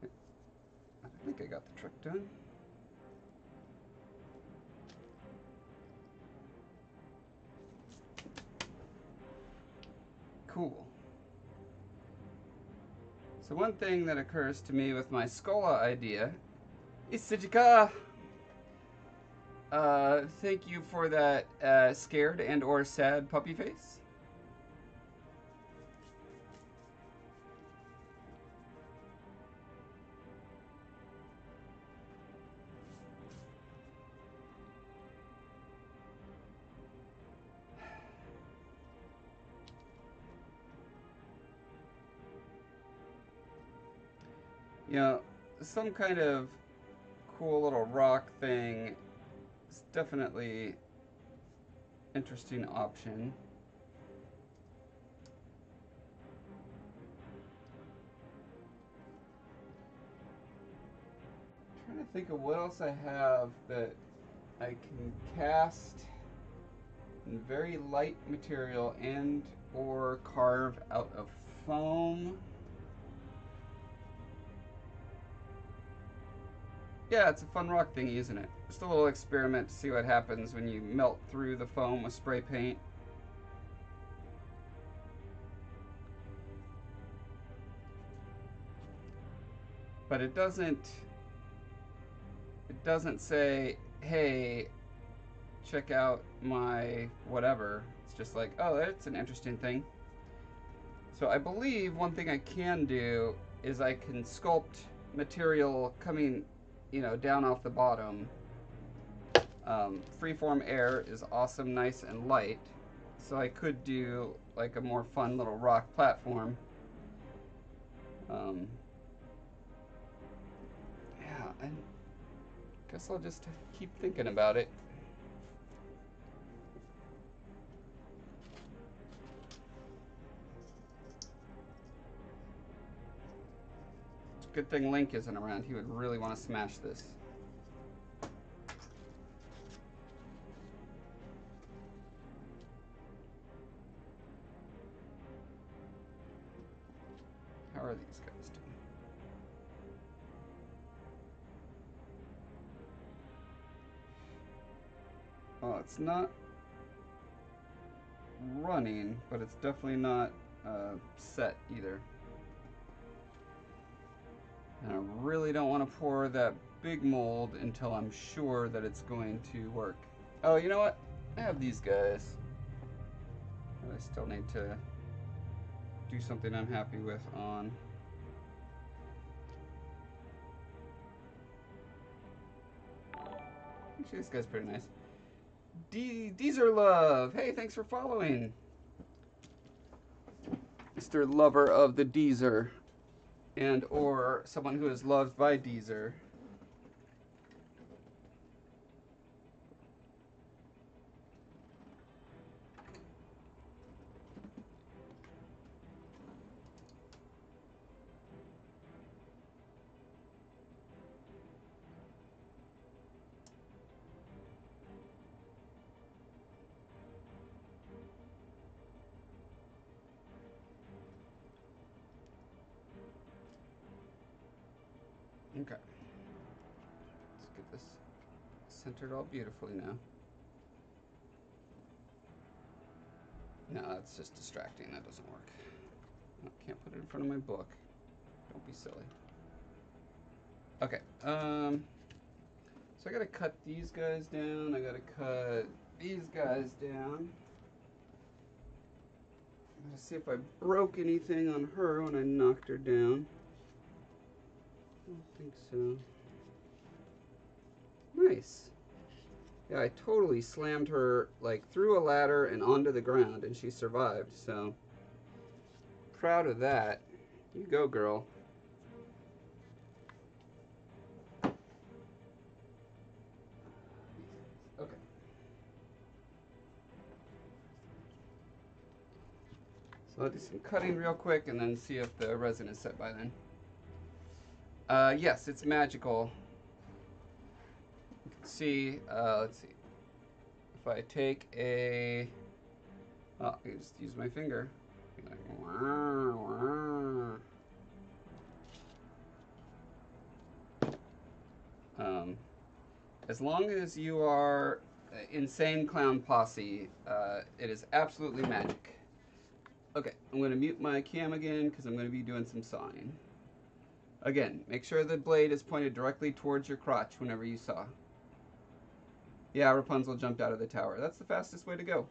Okay. I think I got the trick done. Cool. So one thing that occurs to me with my Scola idea is Sijika. Thank you for that scared and or sad puppy face. You know, some kind of cool little rock thing is definitely interesting option. I'm trying to think of what else I have that I can cast in very light material and or carve out of foam. Yeah, it's a fun rock thingy, isn't it? Just a little experiment to see what happens when you melt through the foam with spray paint. But it doesn't say, hey, check out my whatever. It's just like, oh, that's an interesting thing. So I believe one thing I can do is I can sculpt material coming, you know, down off the bottom. Freeform air is awesome, nice and light. So I could do like a more fun little rock platform Yeah, I guess I'll just keep thinking about it. Good thing Link isn't around. He would really want to smash this. How are these guys doing? Oh, it's not running, but it's definitely not set either. And I really don't want to pour that big mold until I'm sure that it's going to work. Oh, you know what? I have these guys. I still need to do something I'm happy with on. Actually, this guy's pretty nice. Deezer Love. Hey, thanks for following. Mr. Lover of the Deezer. And or someone who is loved by Deezer. Okay. Let's get this centered all beautifully now. No, that's just distracting. That doesn't work. I can't put it in front of my book. Don't be silly. Okay. So I gotta cut these guys down. I gotta cut these guys down. I'm gonna see if I broke anything on her when I knocked her down. I don't think so. Nice. Yeah, I totally slammed her like through a ladder and onto the ground, and she survived. So proud of that. You go, girl. Okay. So I'll do some cutting real quick and then see if the resin is set by then. Yes, it's magical. You can see, let's see. If I take a, oh, I just use my finger. Like, wah, wah. As long as you are Insane Clown Posse, it is absolutely magic. Okay, I'm going to mute my cam again because I'm going to be doing some sawing. Again, make sure the blade is pointed directly towards your crotch whenever you saw. Yeah, Rapunzel jumped out of the tower. That's the fastest way to go.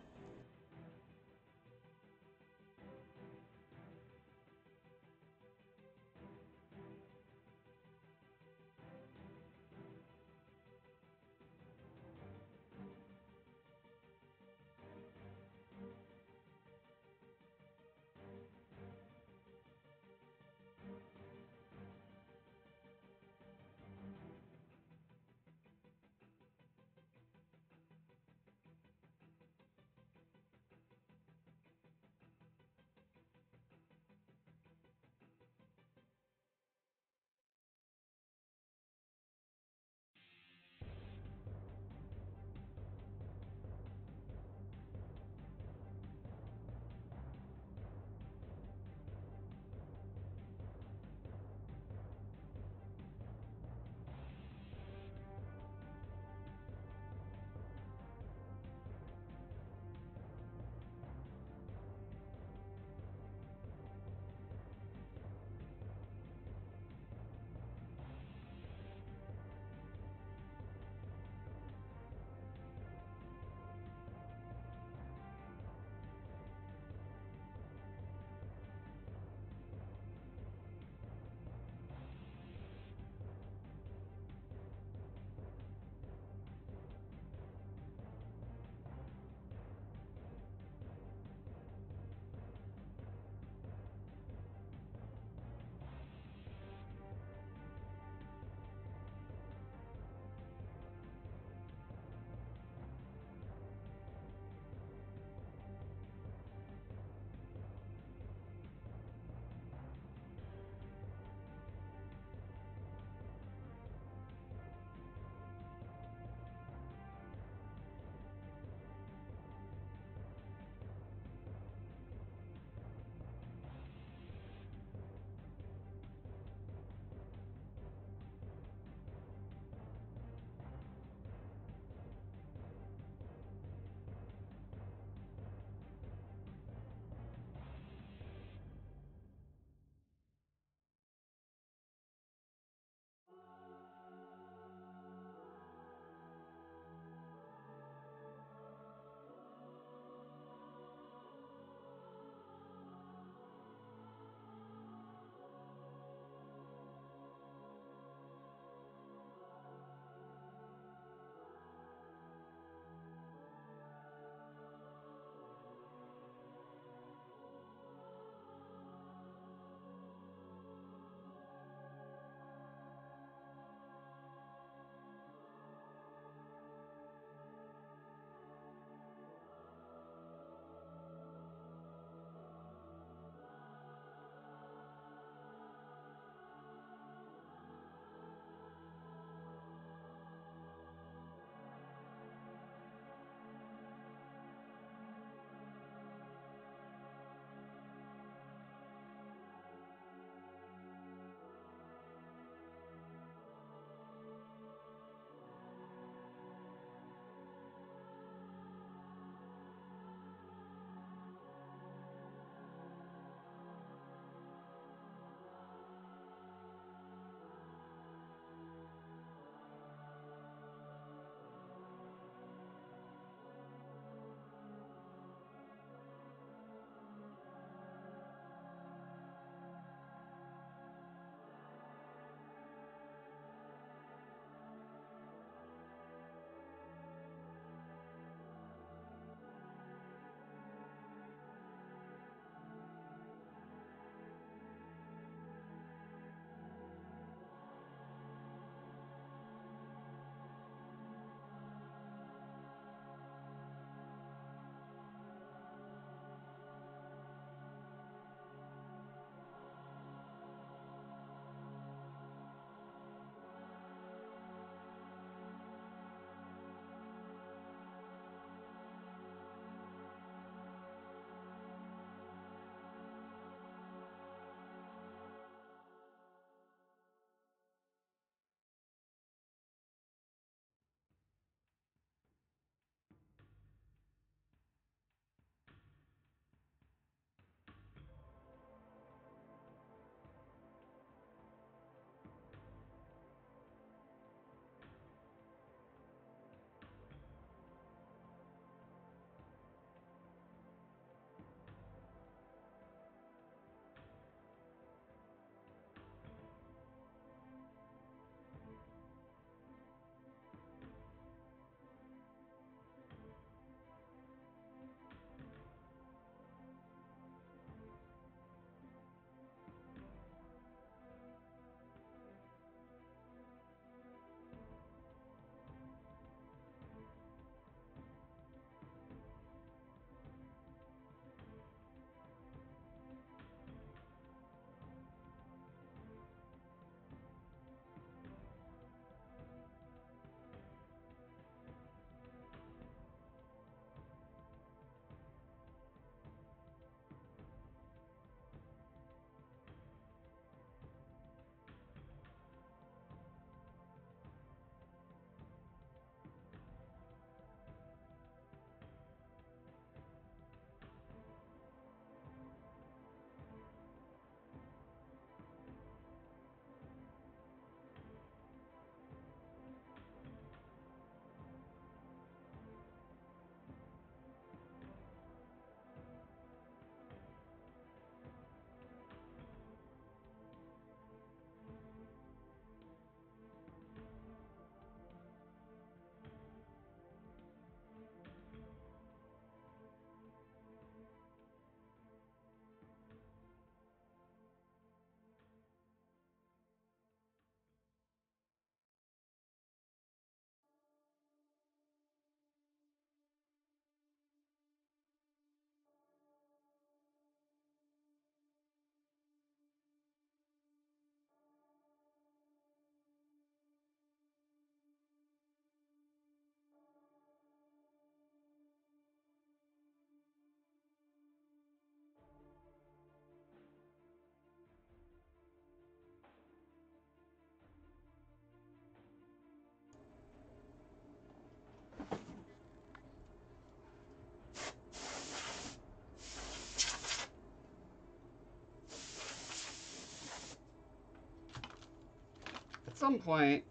some point,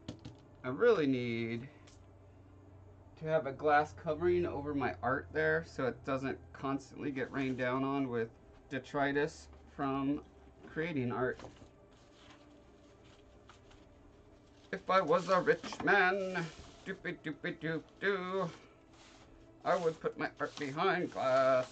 I really need to have a glass covering over my art there so it doesn't constantly get rained down on with detritus from creating art. If I was a rich man, doopy doopy doop doo, I would put my art behind glass.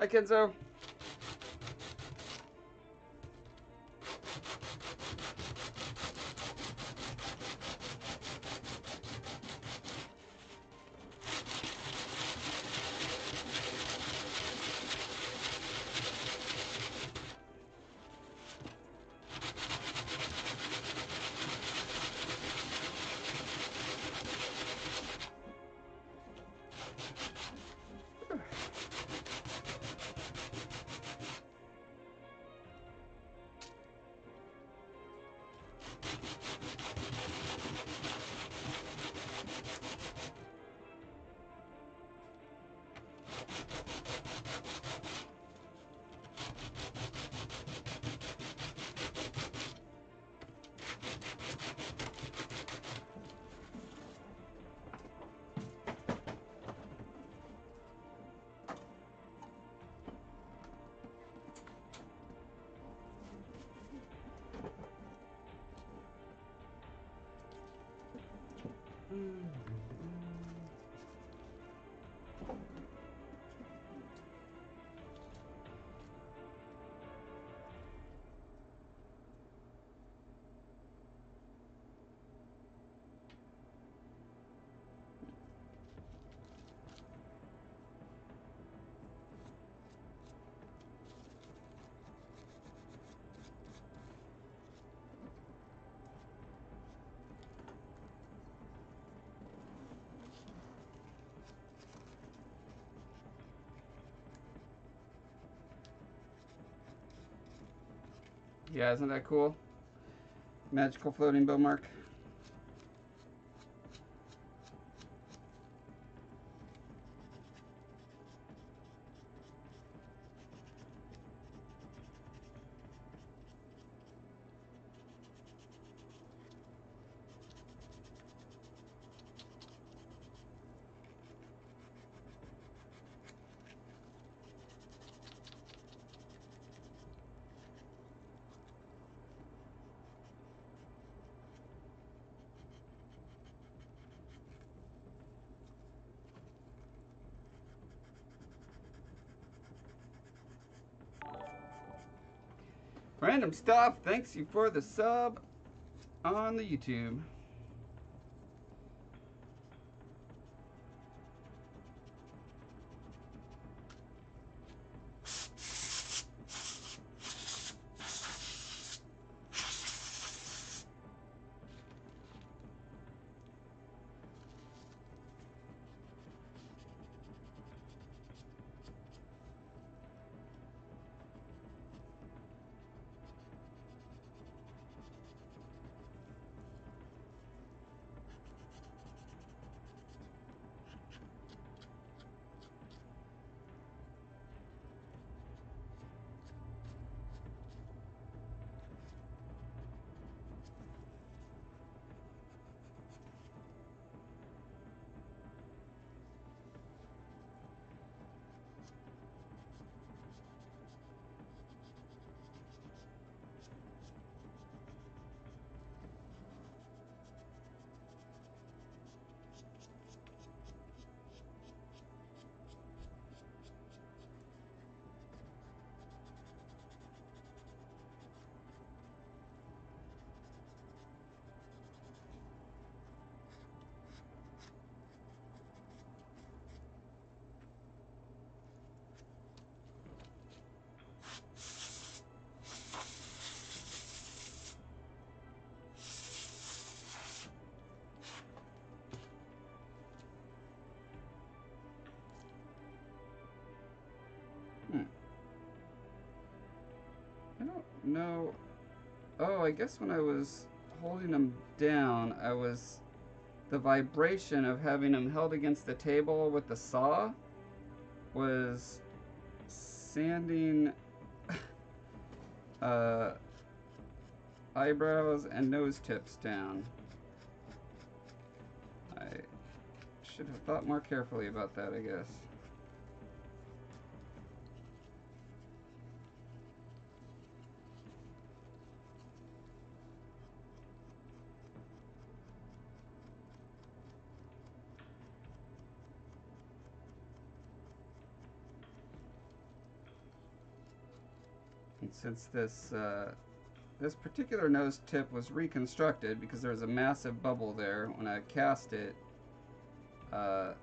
Hi, Kenzo. Yeah, isn't that cool? Magical floating bow mark. Random Stuff, thanks you for the sub on the YouTube. I don't know. Oh, I guess when I was holding them down, the vibration of having them held against the table with the saw was sanding eyebrows and nose tips down. I should have thought more carefully about that, I guess. And since this particular nose tip was reconstructed because there was a massive bubble there when I cast it, I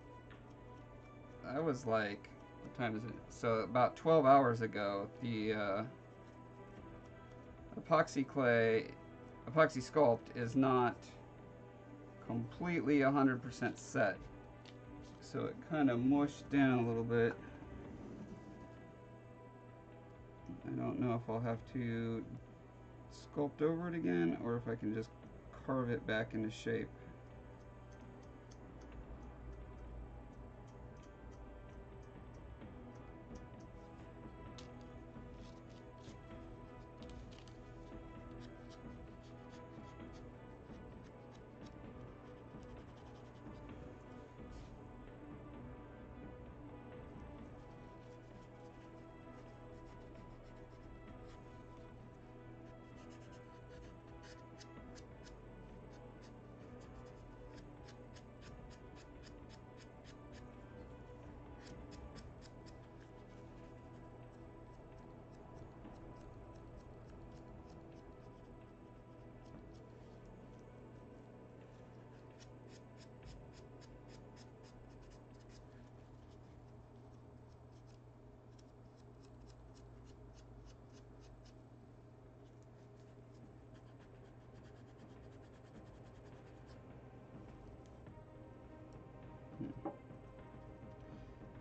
was like, what time is it? So about 12 hours ago, the epoxy sculpt is not completely 100% set. So it kind of mushed down a little bit. I don't know if I'll have to sculpt over it again or if I can just carve it back into shape.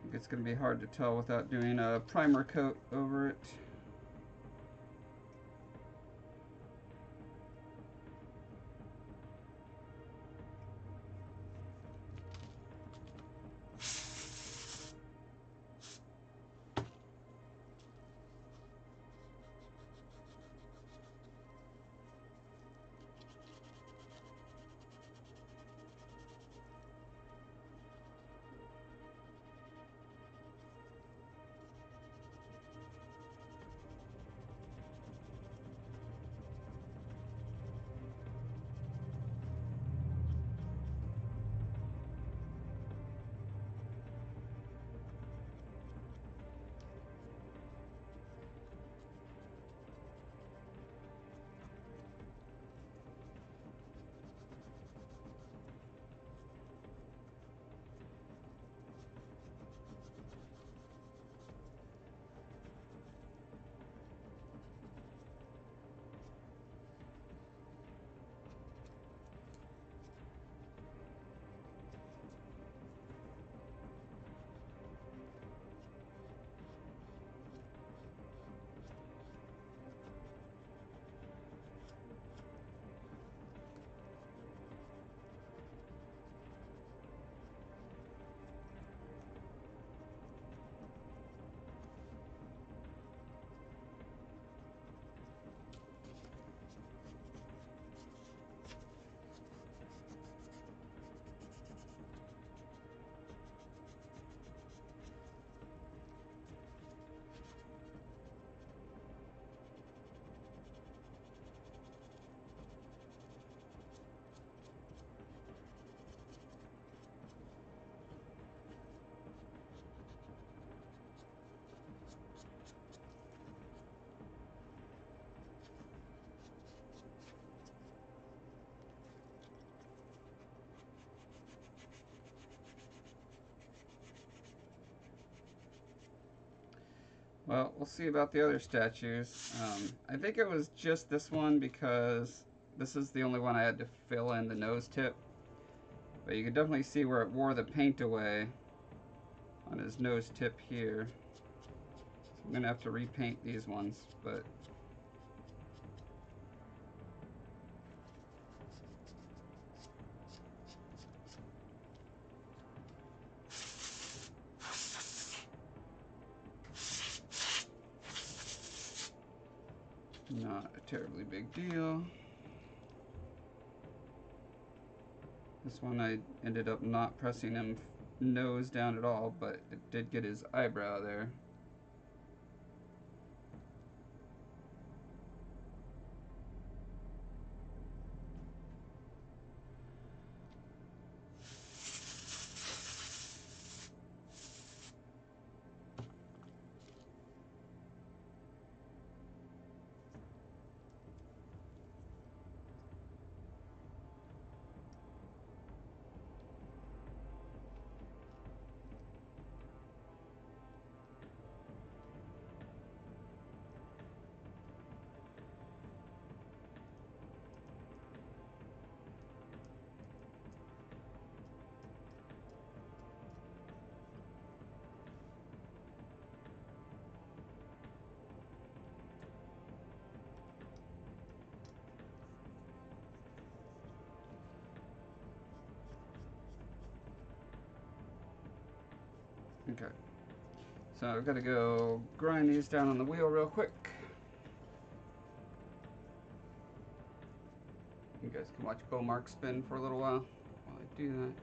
I think it's going to be hard to tell without doing a primer coat over it. Well, we'll see about the other statues. I think it was just this one because this is the only one I had to fill in the nose tip. But you can definitely see where it wore the paint away on his nose tip here. So I'm gonna have to repaint these ones, but not a terribly big deal. This one I ended up not pressing him nose down at all, but it did get his eyebrow there. Okay, so I've got to go grind these down on the wheel real quick. You guys can watch Beaumark spin for a little while I do that.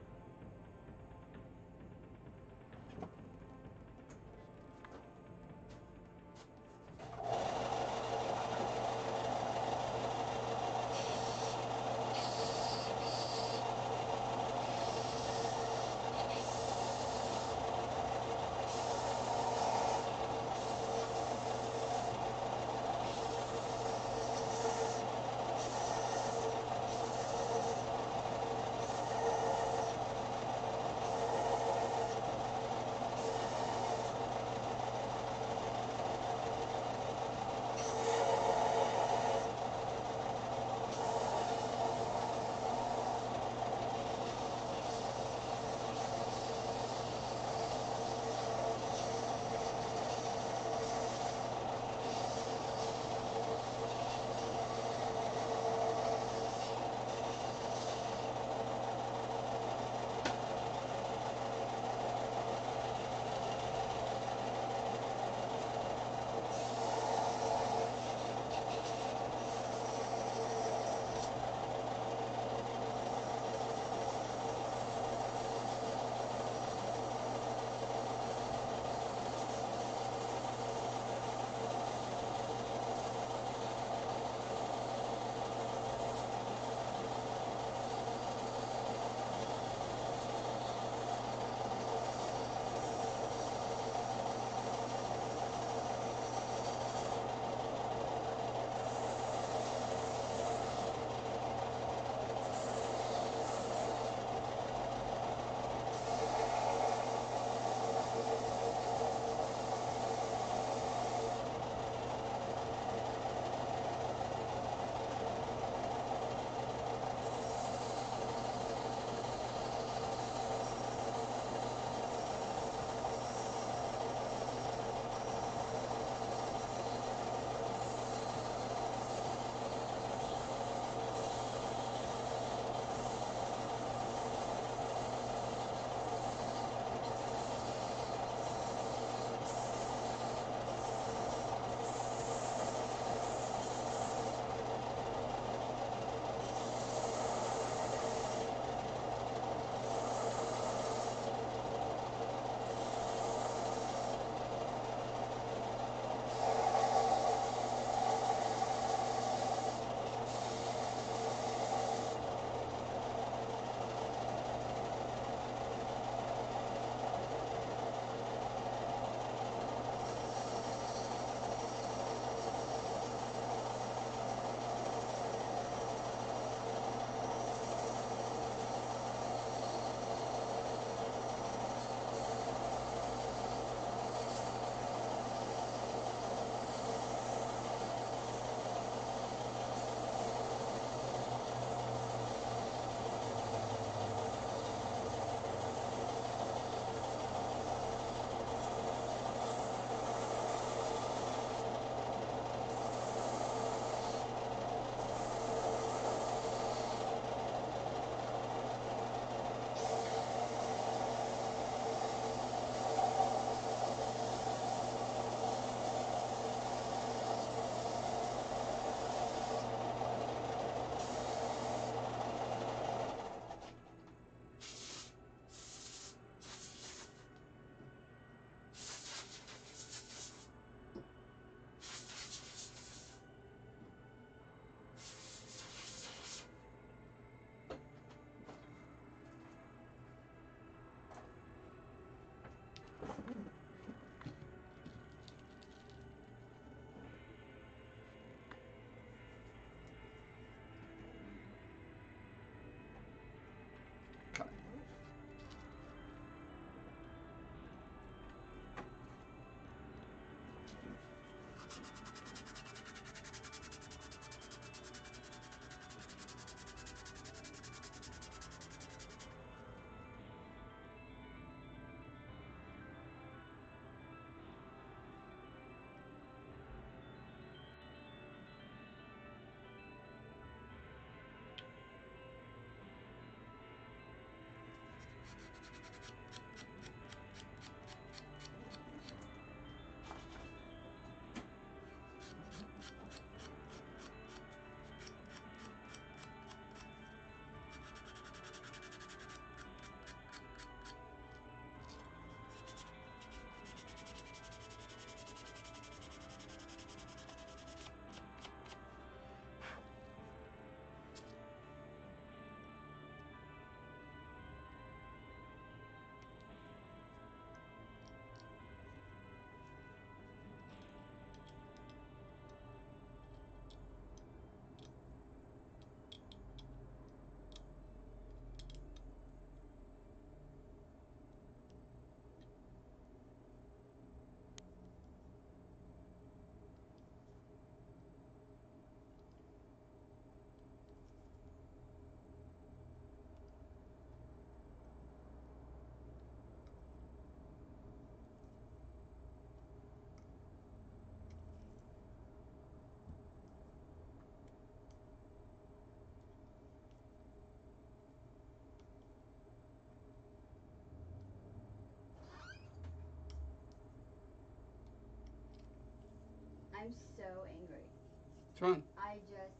I'm so angry. What's wrong? I just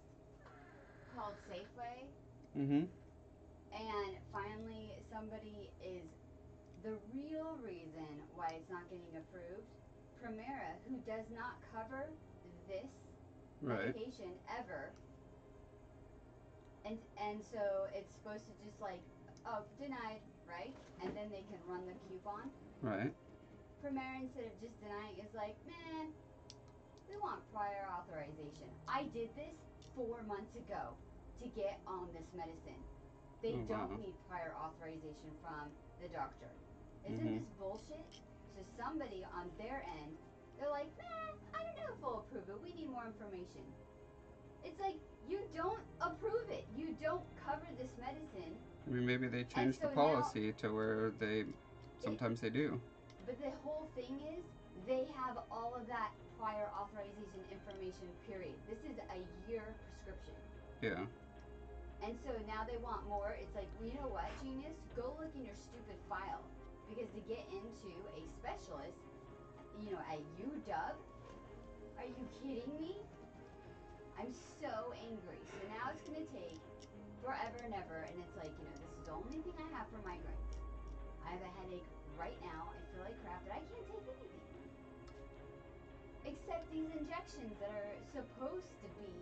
called Safeway, Mm-hmm. and finally somebody is the real reason why it's not getting approved. Primera, who does not cover this Right. medication ever, and so it's supposed to just like, oh, denied, right? And then they can run the coupon. Right. Primera, instead of just denying, is like, man, we want prior authorization. I did this 4 months ago to get on this medicine. They don't need prior authorization from the doctor. Isn't this bullshit? So somebody on their end, they're like, man, I don't know if we'll approve it. We need more information. It's like, you don't approve it. You don't cover this medicine. I mean, maybe they changed so the policy to where sometimes they do. But the whole thing is, they have all of that prior authorization information, period. This is a year prescription. Yeah. And so now they want more. It's like, well, you know what, genius? Go look in your stupid file. Because to get into a specialist, a UW, are you kidding me? I'm so angry. So now it's going to take forever and ever. And it's like, this is the only thing I have for migraines. I have a headache right now. I feel like crap, but I can't take anything. Except these injections that are supposed to be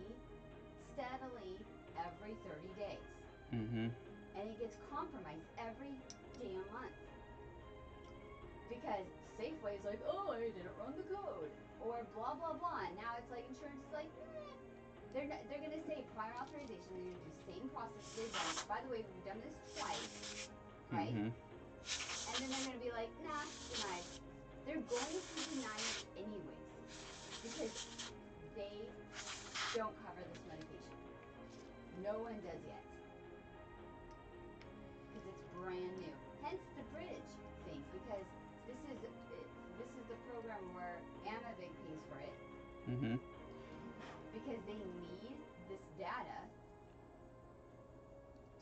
steadily every 30 days. Mm-hmm. And it gets compromised every damn month. Because Safeway's like, oh, I didn't run the code. Or blah, blah, blah. And now it's like insurance is like, They're going to say prior authorization. They're going to do the same process they've done. By the way, we've done this twice. Right? Mm-hmm. And then they're going to be like, nah, denied. They're going to deny it anyways. Because they don't cover this medication. No one does yet. Because it's brand new. Hence the bridge thing. Because this is the program where Amavig pays for it. Mm-hmm. Because they need this data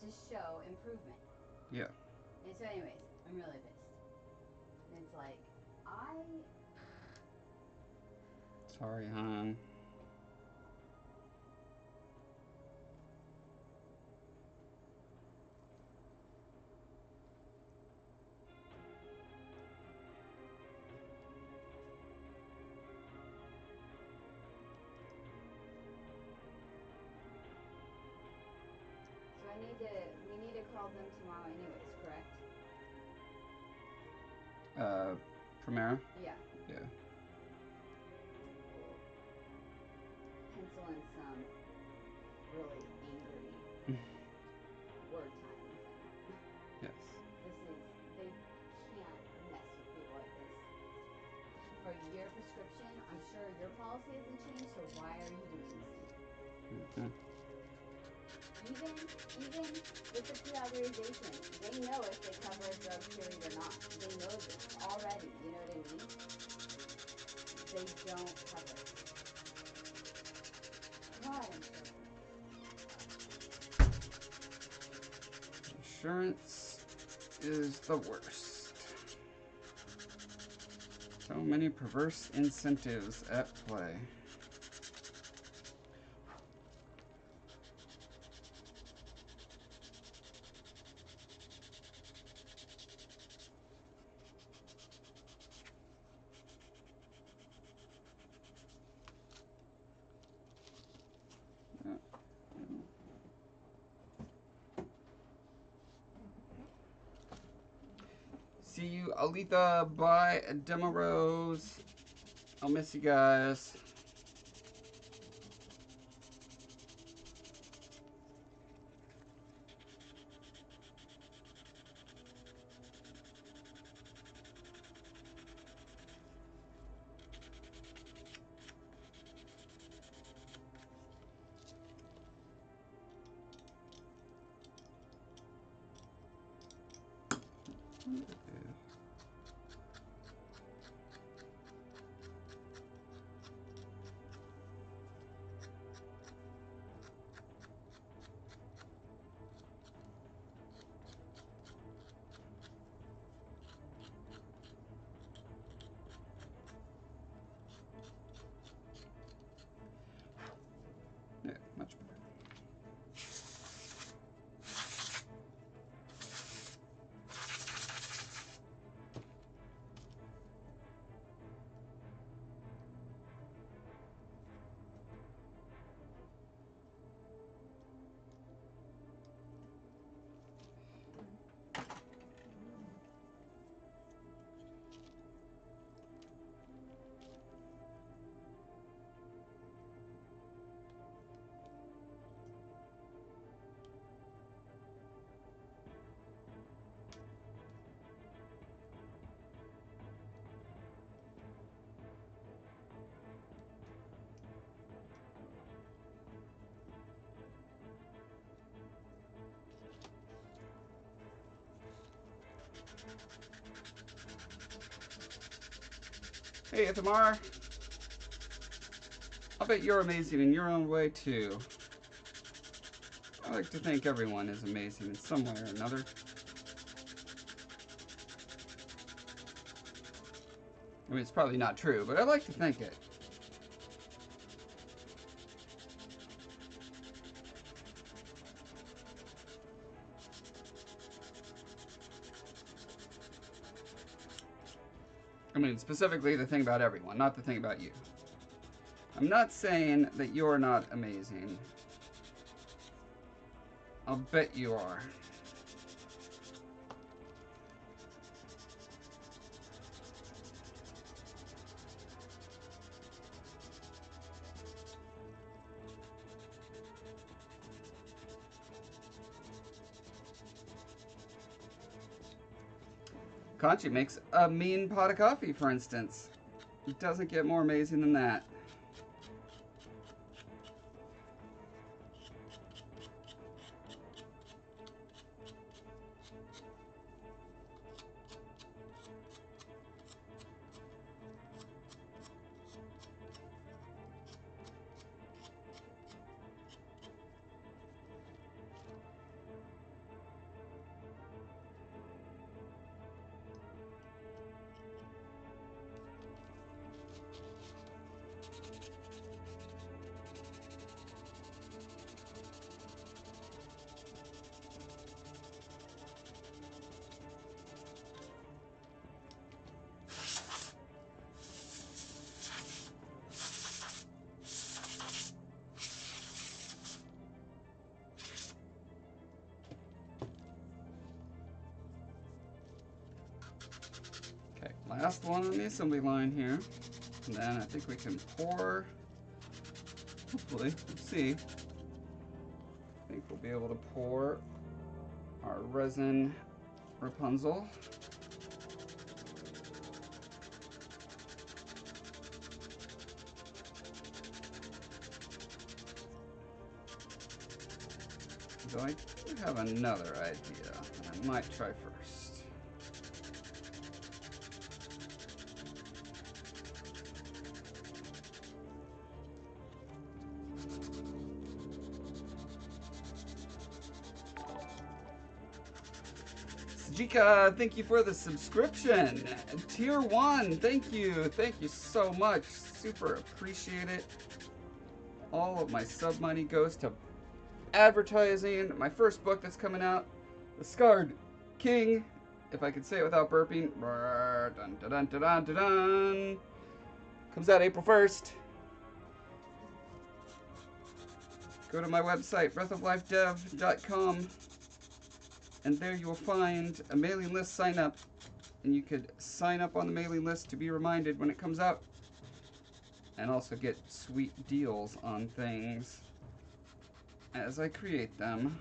to show improvement. Yeah. And so anyways, I'm really pissed. And it's like, Sorry, hon. So we need to call them tomorrow anyways, correct? Primera? Yeah. Yeah. Pencil in some really angry word time with them. Yes. They can't mess with people like this. For a year prescription, I'm sure your policy hasn't changed, so why are you doing this to me? Mm-hmm. Even with the pre-authorization, they know if they cover a drug period or not. They know this already, you know what I mean? They don't cover it. God, I'm so Insurance is the worst. So many perverse incentives at play. See you, Alita. Bye, Demo Rose. I'll miss you guys. Hey, Ithamar. I'll bet you're amazing in your own way, too. I like to think everyone is amazing in some way or another. I mean, it's probably not true, but I like to think it. I mean, specifically the thing about everyone, not the thing about you. I'm not saying that you're not amazing. I'll bet you are. Conchi makes a mean pot of coffee, for instance. It doesn't get more amazing than that. Last one on the assembly line here. And then I think we can pour. Hopefully, let's see. I think we'll be able to pour our resin Rapunzel. So I do have another idea that I might try first. Jika, thank you for the subscription. Tier 1, thank you. Thank you so much. Super appreciate it. All of my sub money goes to advertising my first book that's coming out, The Scarred King, if I could say it without burping. Dun, dun, dun, dun, dun, dun. Comes out April 1st. Go to my website, breathoflifedev.com. And there you will find a mailing list sign up. And you could sign up on the mailing list to be reminded when it comes out. And also get sweet deals on things as I create them.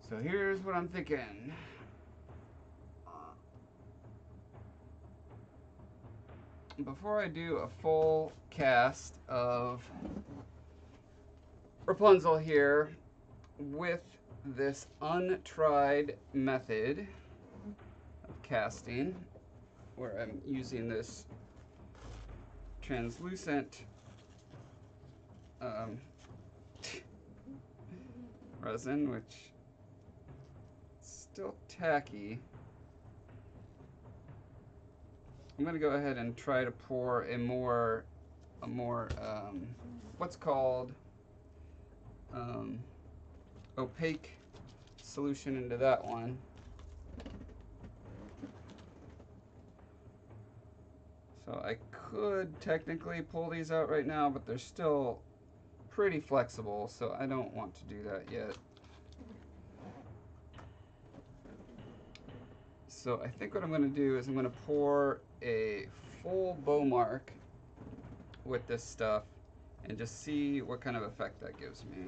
So here's what I'm thinking. Before I do a full cast of Rapunzel here with this untried method of casting, where I'm using this translucent resin, which is still tacky. I'm going to go ahead and try to pour a more a more, what's called opaque solution into that one. So I could technically pull these out right now, but they're still pretty flexible, so I don't want to do that yet. So I think what I'm going to do is I'm going to pour a full bow mark with this stuff and just see what kind of effect that gives me.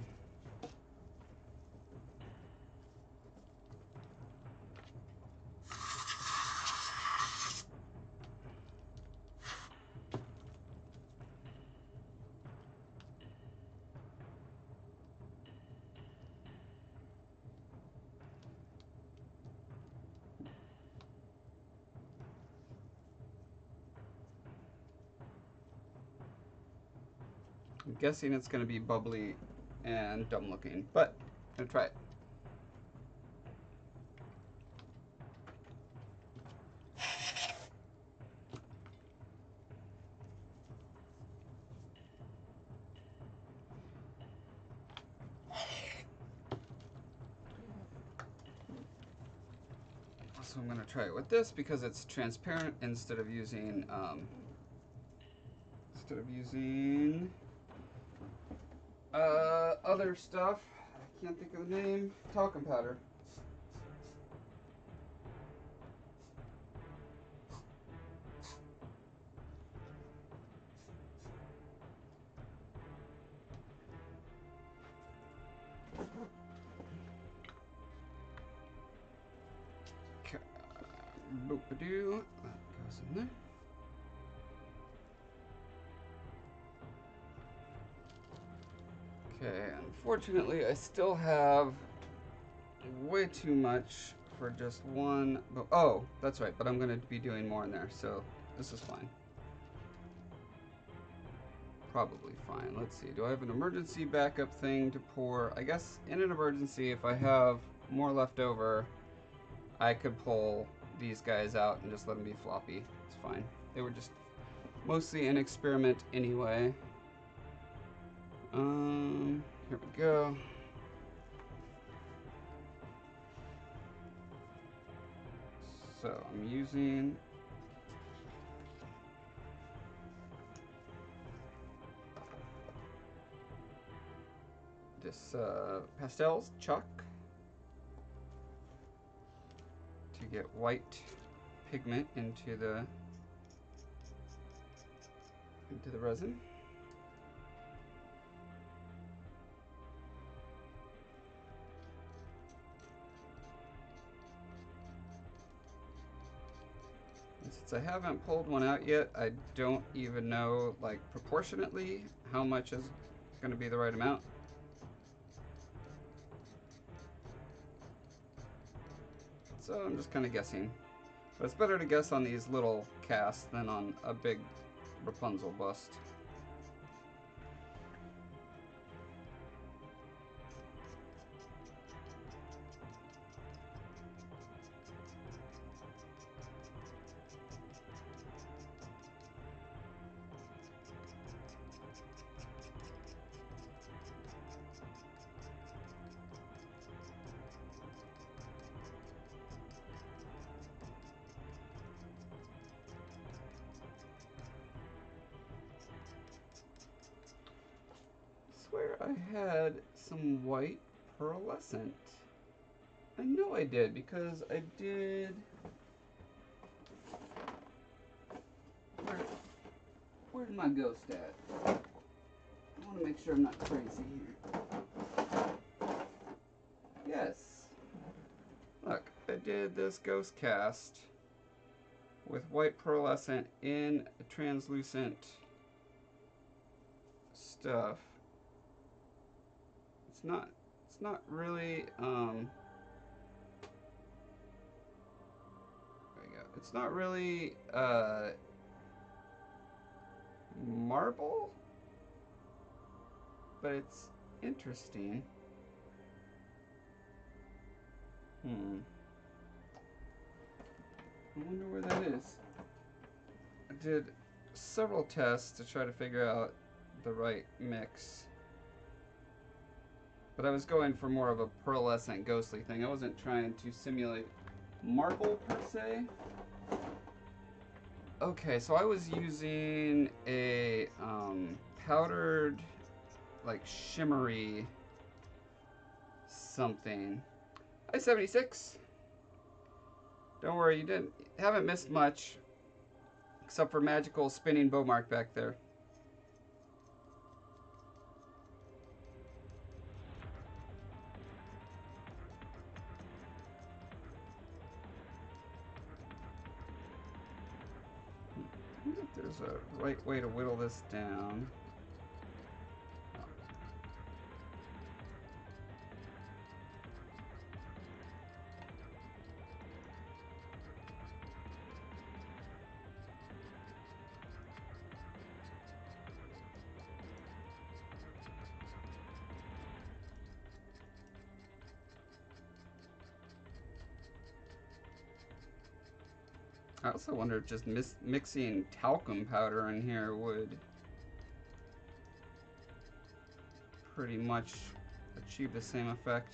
I'm guessing it's going to be bubbly and dumb looking, but I'm going to try it. So I'm going to try it with this because it's transparent instead of using other stuff. I can't think of the name. Talcum powder. Okay. Boop-a-doo. That goes in there. Okay, unfortunately I still have way too much for just one. Oh, that's right, but I'm going to be doing more in there, so this is fine. Probably fine. Let's see, do I have an emergency backup thing to pour? I guess in an emergency, if I have more left over, I could pull these guys out and just let them be floppy. It's fine. They were just mostly an experiment anyway. Here we go. So I'm using this pastels chalk to get white pigment into the resin. And since I haven't pulled one out yet, I don't even know, like, proportionately how much is going to be the right amount. So I'm just kind of guessing. But it's better to guess on these little casts than on a big Rapunzel bust. I swear I had some white pearlescent. I know I did because I did. Where's my ghost at? I want to make sure I'm not crazy here. Yes. Look, I did this ghost cast with white pearlescent in translucent stuff. It's not really there we go. It's not really marble, but it's interesting. I wonder where that is. I did several tests to try to figure out the right mix. But I was going for more of a pearlescent ghostly thing. I wasn't trying to simulate marble per se. Okay, so I was using a powdered, like shimmery something. Hi 76. Don't worry, you haven't missed much, except for magical spinning bow mark back there. I wonder if there's a right way to whittle this down. I also wonder if just mixing talcum powder in here would pretty much achieve the same effect.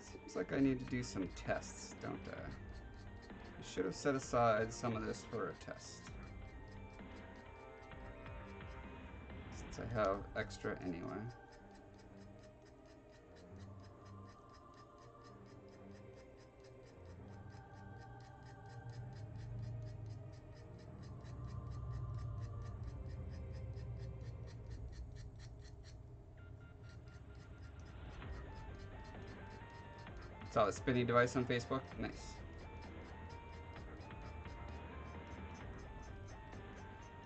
Seems like I need to do some tests, don't I? I should have set aside some of this for a test, since I have extra anyway. Saw the spinning device on Facebook. Nice.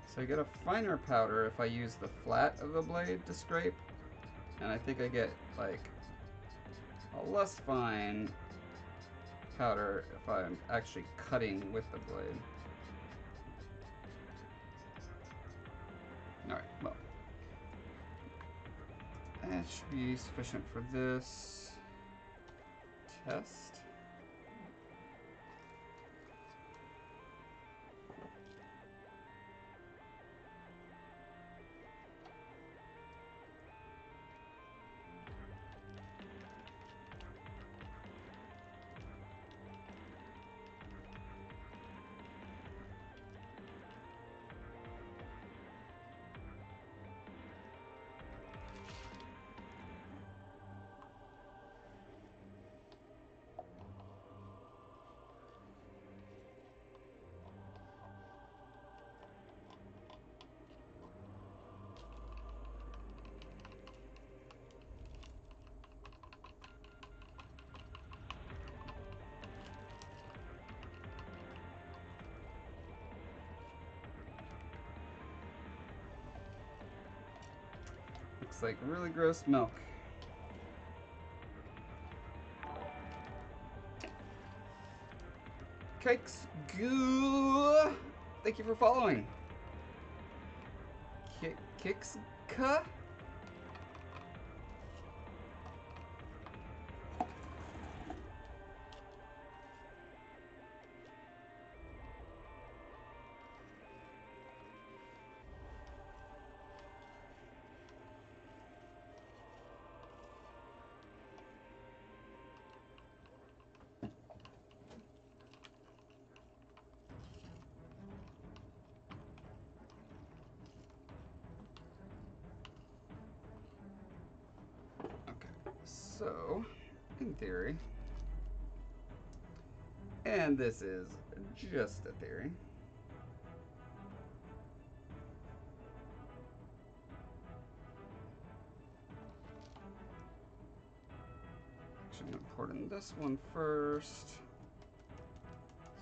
So I get a finer powder if I use the flat of the blade to scrape, and I think I get like a less fine powder if I'm actually cutting with the blade. Alright, well, that should be sufficient for this test. Looks like really gross milk. Cakes goo. Thank you for following. Kicks ka. So, in theory, and this is just a theory, actually I'm going to pour in this one first.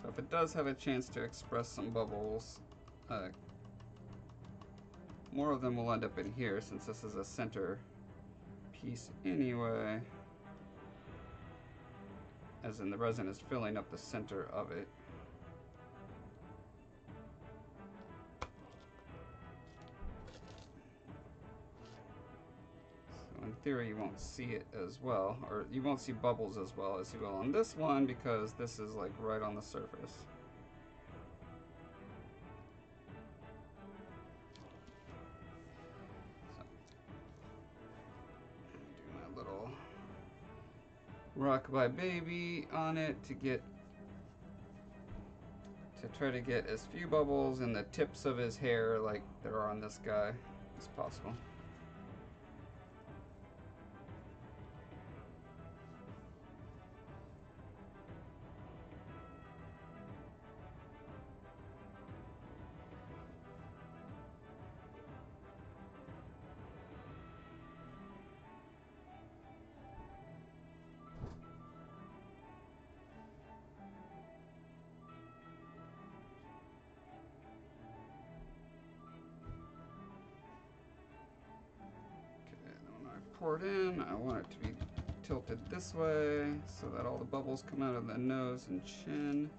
So if it does have a chance to express some bubbles, more of them will end up in here since this is a center piece anyway, as in the resin is filling up the center of it. So in theory you won't see it as well, or you won't see bubbles as well as you will on this one because this is like right on the surface. little rockabye baby on it to try to get as few bubbles in the tips of his hair like there are on this guy as possible. Pour it in. I want it to be tilted this way so that all the bubbles come out of the nose and chin.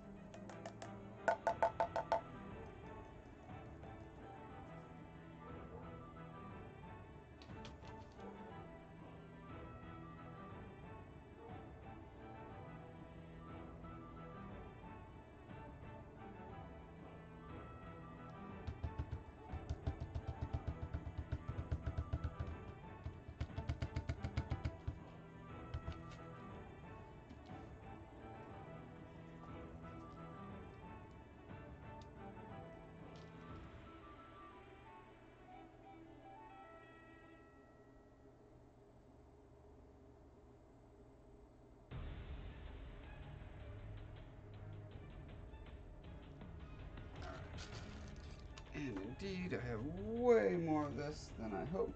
And indeed, I have way more of this than I hoped.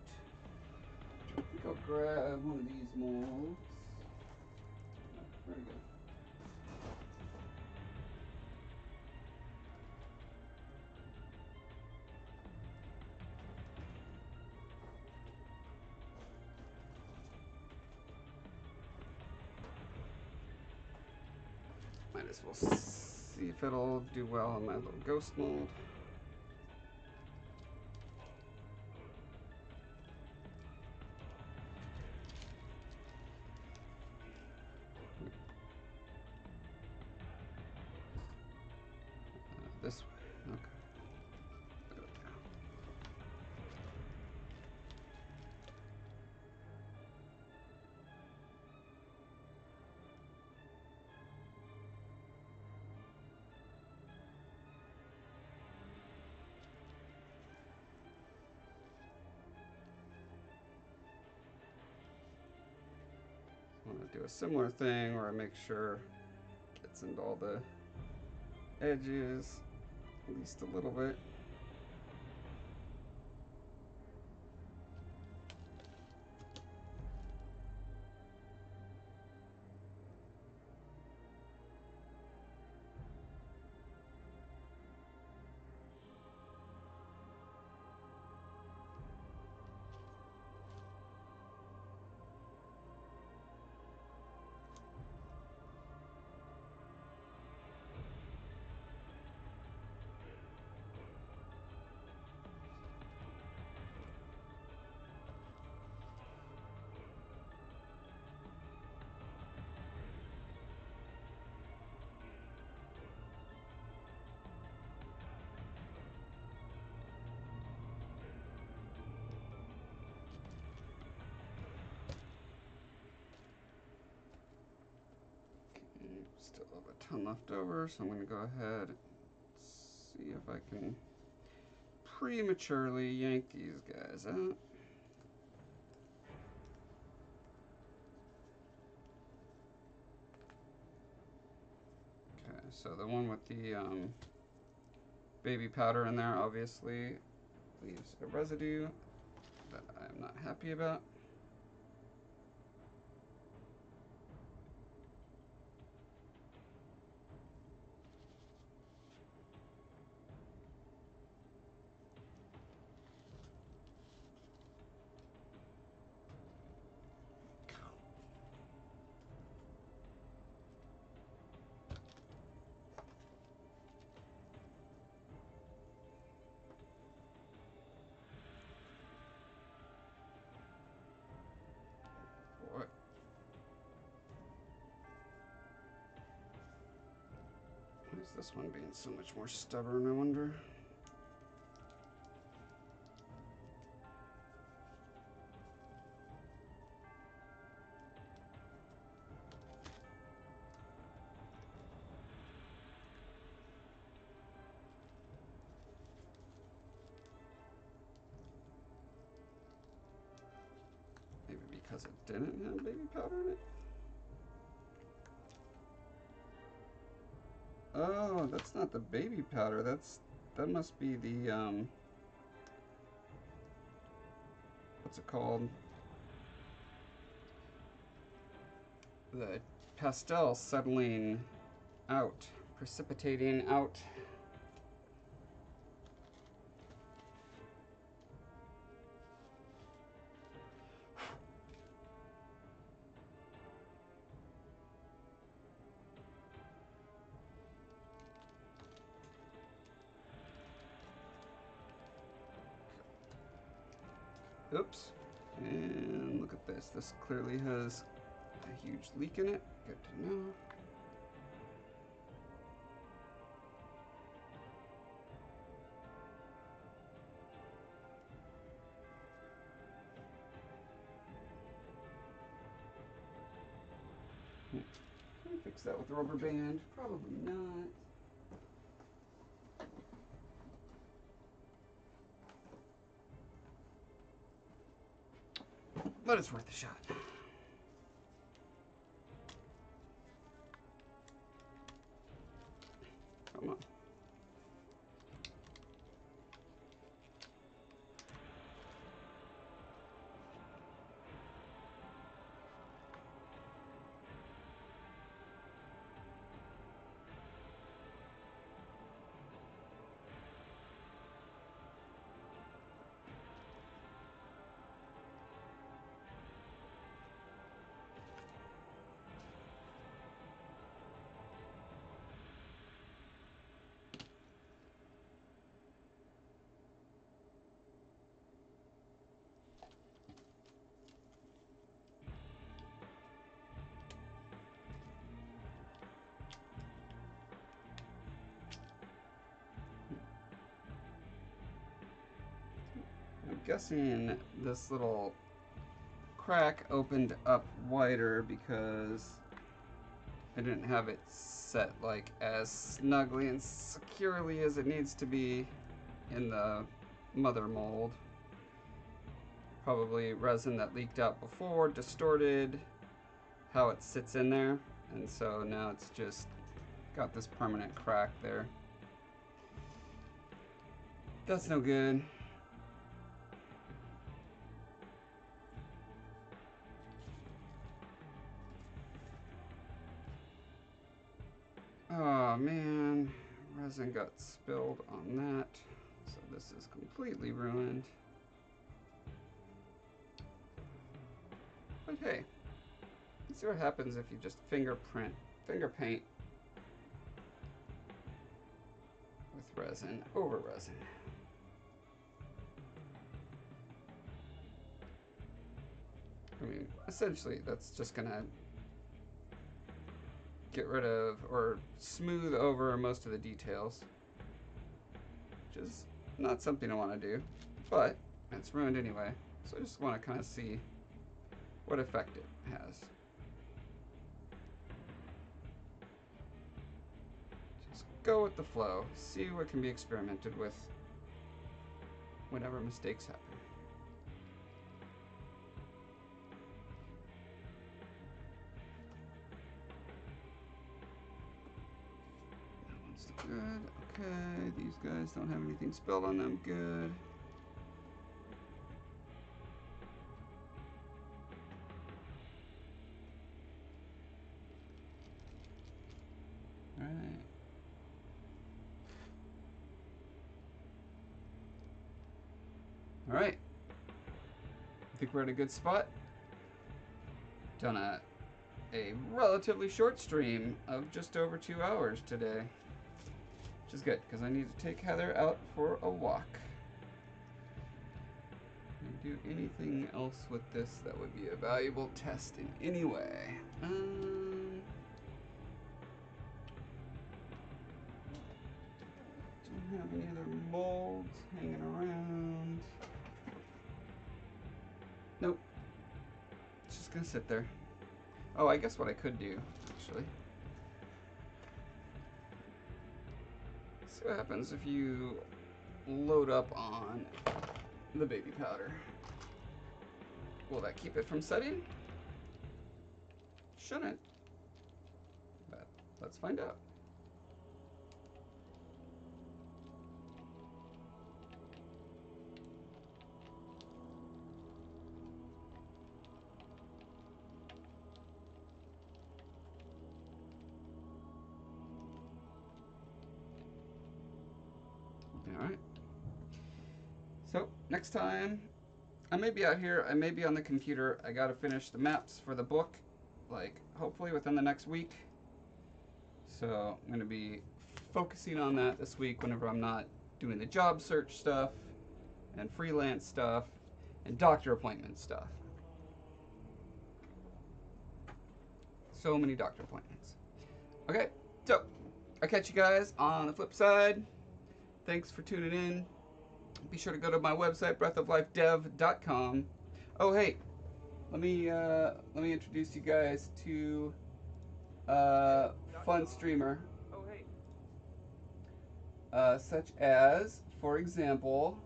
I think I'll grab one of these molds. Very good. Might as well see if it'll do well on my little ghost mold. This way, okay. There we go. I want to do a similar thing where I make sure it gets into all the edges, at least a little bit. Still have a ton left over, so I'm going to go ahead and see if I can prematurely yank these guys out. Okay, so the one with the baby powder in there obviously leaves a residue that I'm not happy about. What? Why is this one being so much more stubborn, I wonder? didn't have baby powder in it? Oh, that's not the baby powder. That must be the what's it called? The pastel settling out, precipitating out. Oops. And look at this. This clearly has a huge leak in it. Good to know. Can we fix that with a rubber band? Probably not. But it's worth a shot. Come on. I'm guessing this little crack opened up wider because I didn't have it set like as snugly and securely as it needs to be in the mother mold. Probably resin that leaked out before distorted how it sits in there, and so now it's just got this permanent crack there. That's no good. Oh man, resin got spilled on that, so this is completely ruined. But hey, let's see what happens if you just finger paint with resin over resin. I mean, essentially that's just gonna get rid of or smooth over most of the details, which is not something I want to do, but it's ruined anyway, so I just want to kind of see what effect it has. Just go with the flow, see what can be experimented with whenever mistakes happen. Good. Okay, these guys don't have anything spilled on them. Good. All right. All right. I think we're at a good spot. Done a relatively short stream of just over 2 hours today. Which is good, because I need to take Heather out for a walk. Can I do anything else with this that would be a valuable test in any way? Don't have any other molds hanging around. Nope. It's just gonna sit there. Oh, I guess what I could do, actually. See what happens if you load up on the baby powder. Will that keep it from setting? shouldn't. But let's find out. Alright. So, next time, I may be out here, I may be on the computer. I gotta finish the maps for the book, like, hopefully within the next week. So, I'm gonna be focusing on that this week whenever I'm not doing the job search stuff, and freelance stuff, and doctor appointment stuff. So many doctor appointments. Okay, so, I'll catch you guys on the flip side. Thanks for tuning in. Be sure to go to my website, breathoflifedev.com. Oh, hey, let me introduce you guys to fun streamer. Oh, hey. Such as, for example,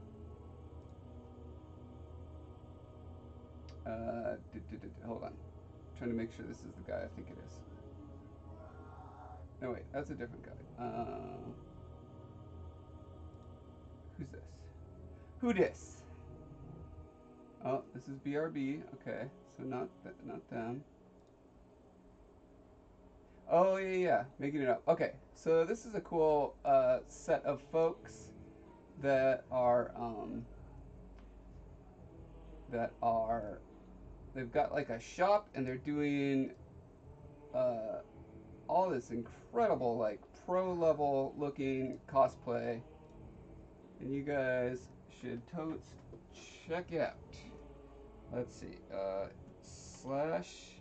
hold on. I'm trying to make sure this is the guy I think it is. No, wait, that's a different guy. Who's this? Who dis? Oh, this is BRB. Okay, so not them. Oh yeah, making it up. Okay, so this is a cool set of folks that are they've got like a shop and they're doing all this incredible like pro level looking cosplay, and you guys should totes check out. Let's see, slash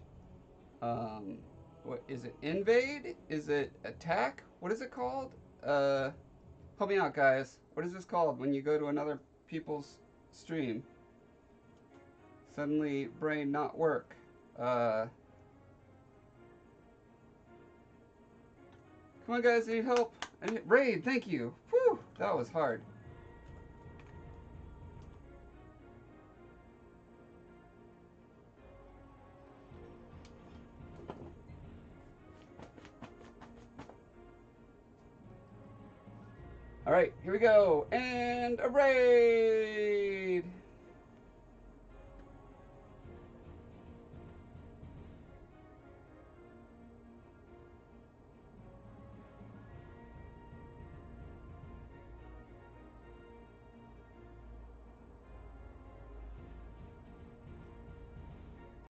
what is it? Invade? Is it attack? What is it called? Help me out, guys. What is this called when you go to another people's stream? Suddenly, brain not work. Come on, guys, need help? Raid, thank you. Whew, that was hard. All right, here we go. And a raid!